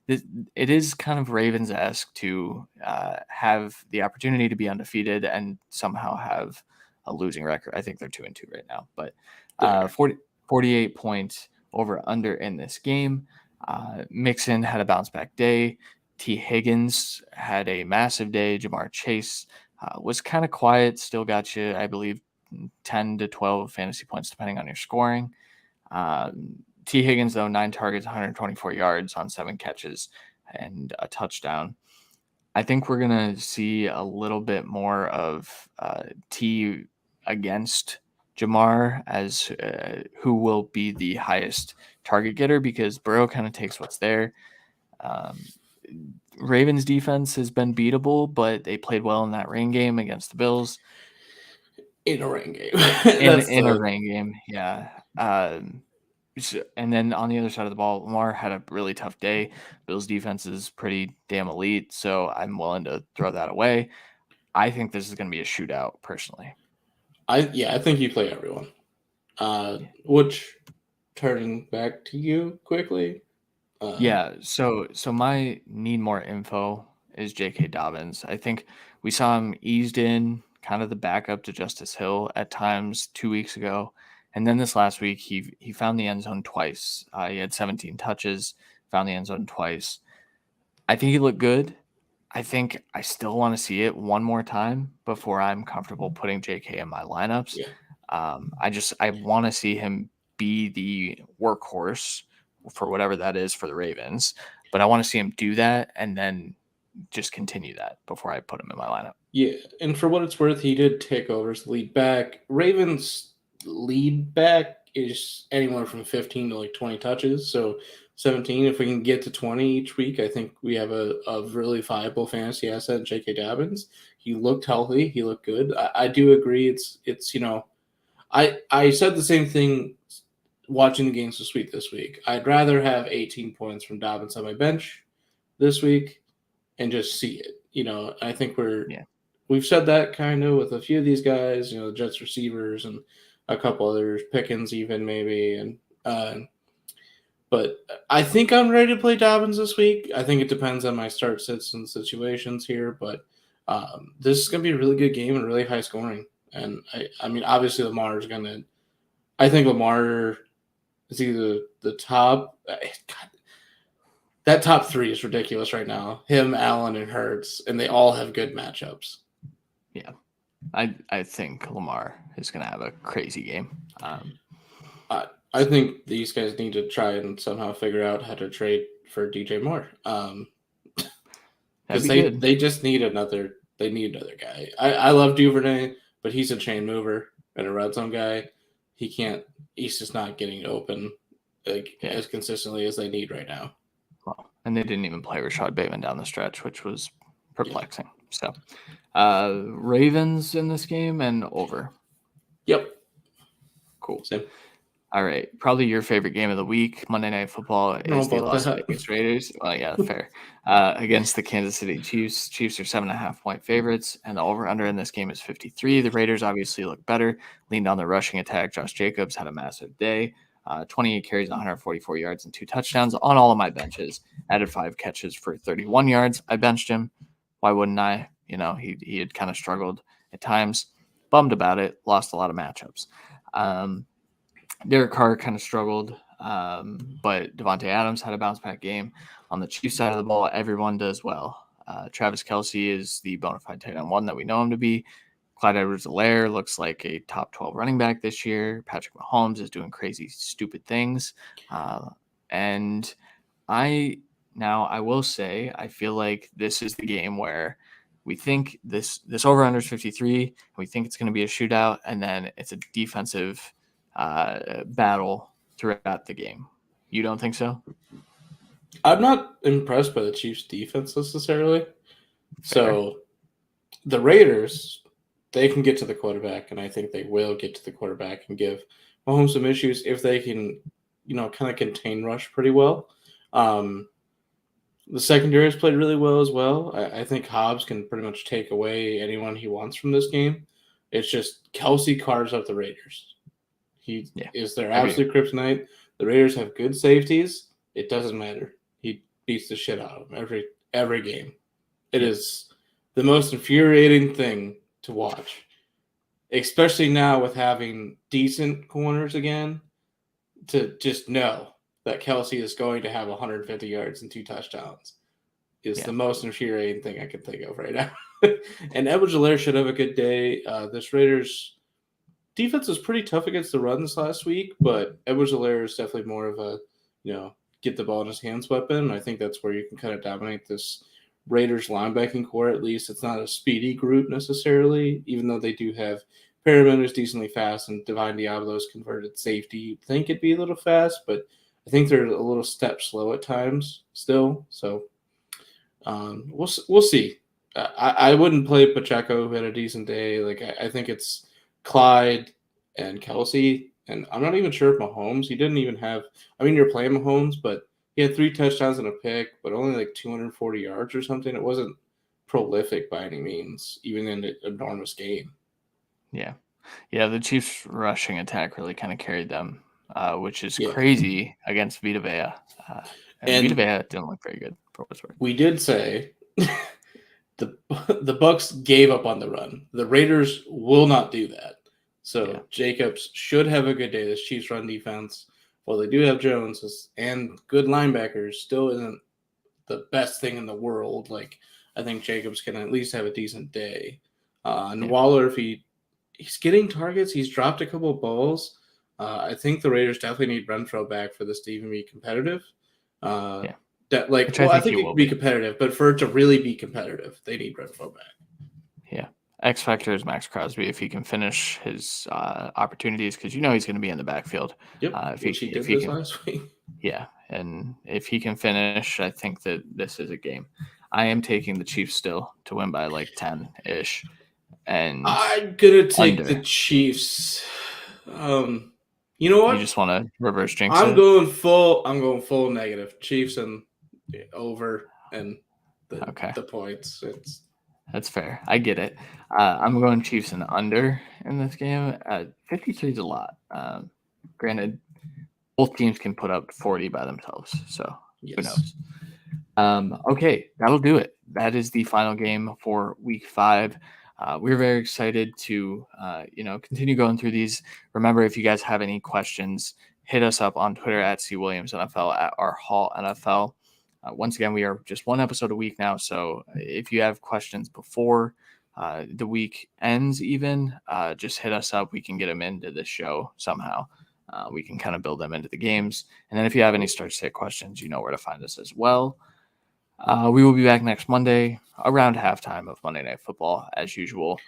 B: it is kind of Ravens-esque to have the opportunity to be undefeated and somehow have a losing record. I think they're 2-2 right now, but 48 points over under in this game. Mixon had a bounce back day. T. Higgins had a massive day. Jamar Chase was kind of quiet, still got you, I believe, 10 to 12 fantasy points depending on your scoring. T. Higgins, though, 9 targets, 124 yards on 7 catches and a touchdown. I think we're going to see a little bit more of T against Jamar as who will be the highest target getter, because Burrow kind of takes what's there. Ravens defense has been beatable, but they played well in that rain game against the Bills.
C: In a rain game.
B: in a rain game, yeah. And then on the other side of the ball, Lamar had a really tough day. Bills defense is pretty damn elite, so I'm willing to throw that away. I think this is going to be a shootout, personally.
C: I think you play everyone. Which, turning back to you quickly.
B: So my need more info is J.K. Dobbins. I think we saw him eased in, kind of the backup to Justice Hill at times 2 weeks ago. And then this last week, he found the end zone twice. He had 17 touches, found the end zone twice. I think he looked good. I think I still want to see it one more time before I'm comfortable putting JK in my lineups.
C: Yeah.
B: I want to see him be the workhorse for whatever that is for the Ravens, but I want to see him do that and then just continue that before I put him in my lineup.
C: Yeah, and for what it's worth, he did take over as lead back. Ravens lead back is anywhere from 15 to like 20 touches. So 17, if we can get to 20 each week, I think we have a really viable fantasy asset in J.K. Dobbins. He looked healthy. He looked good. I do agree. It's I said the same thing watching the games this week. I'd rather have 18 points from Dobbins on my bench this week and just see it. I think we've said that kind of with a few of these guys, the Jets receivers and a couple others, Pickens even maybe, but I think I'm ready to play Dobbins this week. I think it depends on my start sits and situations here, but this is going to be a really good game and really high scoring. And I mean, obviously Lamar is going to. I think Lamar is either the top. God, that top 3 is ridiculous right now. Him, Allen, and Hurts, and they all have good matchups.
B: Yeah, I think Lamar is going to have a crazy game.
C: I think these guys need to try and somehow figure out how to trade for DJ Moore. Because they just need another. They need another guy. I love Duvernay, but he's a chain mover and a red zone guy. He can't. He's just not getting open as consistently as they need right now.
B: Well, and they didn't even play Rashad Bateman down the stretch, which was perplexing. Yeah. So, Ravens in this game and over.
C: Yep.
B: Cool.
C: Same.
B: All right. Probably your favorite game of the week, Monday Night Football, is the Las Vegas Raiders. Well, yeah, fair. Against the Kansas City Chiefs. Chiefs are 7.5-point favorites, and the over-under in this game is 53. The Raiders obviously look better, leaned on the rushing attack. Josh Jacobs had a massive day. 28 carries, 144 yards, and 2 touchdowns on all of my benches. Added 5 catches for 31 yards. I benched him. Why wouldn't I? He had kind of struggled at times. Bummed about it. Lost a lot of matchups. Derek Carr kind of struggled, but Devontae Adams had a bounce-back game. On the Chiefs side of the ball, everyone does well. Travis Kelce is the bona fide tight end 1 that we know him to be. Clyde Edwards-Helaire looks like a top 12 running back this year. Patrick Mahomes is doing crazy, stupid things. And I will say, I feel like this is the game where we think this over-under is 53. We think it's going to be a shootout, and then it's a defensive battle throughout the game. You don't think so?
C: I'm not impressed by the Chiefs' defense necessarily. Fair. So the Raiders, they can get to the quarterback, and I think they will get to the quarterback and give Mahomes some issues if they can, kind of contain rush pretty well. The secondary has played really well as well. I think Hobbs can pretty much take away anyone he wants from this game. It's just Kelce carves up the Raiders. He is their absolute kryptonite. The Raiders have good safeties. It doesn't matter. He beats the shit out of them every game. It is the most infuriating thing to watch, especially now with having decent corners again, to just know that Kelce is going to have 150 yards and 2 touchdowns is the most infuriating thing I can think of right now. And Edwards-Helaire should have a good day. This Raiders defense was pretty tough against the run this last week, but Edwards-Helaire is definitely more of a, get the ball in his hands weapon. I think that's where you can kind of dominate this Raiders linebacking core, at least. It's not a speedy group necessarily, even though they do have Perriman, who's decently fast, and Divine Diablo's converted safety. You'd think it'd be a little fast, but I think they're a little step slow at times still. So we'll see. I wouldn't play Pacheco, who had a decent day. Like I think it's Clyde and Kelsey, and I'm not even sure if Mahomes. He didn't even have. I mean, you're playing Mahomes, but he had 3 touchdowns and a pick, but only like 240 yards or something. It wasn't prolific by any means, even in an enormous game.
B: Yeah. The Chiefs' rushing attack really kind of carried them, which is crazy against Vita Vea. And Vita Vea didn't look very good for what's worth.
C: We did say the Bucks gave up on the run. The Raiders will not do that. So Jacobs should have a good day. This Chiefs run defense, while they do have Jones and good linebackers, still isn't the best thing in the world. Like, I think Jacobs can at least have a decent day. And Waller, if he's getting targets, he's dropped a couple of balls. I think the Raiders definitely need Renfrow back for this to even be competitive. I think it could be competitive, but for it to really be competitive, they need Renfrow back.
B: Yeah. X factor is Max Crosby if he can finish his opportunities, because he's going to be in the backfield.
C: Yep, if he did this last week.
B: Yeah, and if he can finish, I think that this is a game. I am taking the Chiefs still to win by like 10-ish. And
C: I'm gonna take the Chiefs. You know what?
B: You just want to reverse jinx
C: I'm going full negative. Chiefs and over and the points.
B: That's fair. I get it. I'm going Chiefs and under in this game. 53 is a lot. Granted, both teams can put up 40 by themselves, so who knows? Okay, that'll do it. That is the final game for Week 5. We're very excited to continue going through these. Remember, if you guys have any questions, hit us up on Twitter at CWilliamsNFL, at our Hall NFL. Once again, we are just one episode a week now, so if you have questions before the week ends even, just hit us up. We can get them into the show somehow. We can kind of build them into the games. And then if you have any start-sit questions, you know where to find us as well. We will be back next Monday around halftime of Monday Night Football, as usual.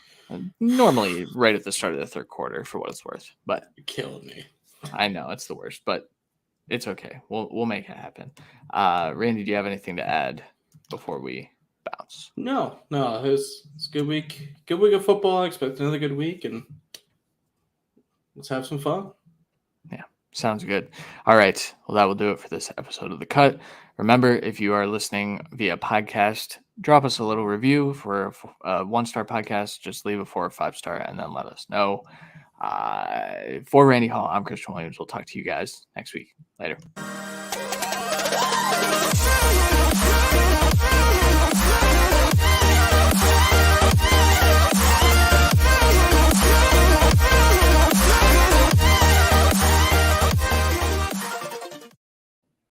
B: Normally right at the start of the third quarter, for what it's worth. But
C: you're killing me.
B: I know it's the worst, but it's okay. We'll make it happen. Randy, do you have anything to add before we bounce?
C: No. It's a good week. Good week of football. I expect another good week, and let's have some fun.
B: Yeah, sounds good. All right. Well, that will do it for this episode of The Cut. Remember, if you are listening via podcast, drop us a little review for a 1-star podcast. Just leave a 4 or 5-star and then let us know. For Randy Hall, I'm Christian Williams. We'll talk to you guys next week. Later.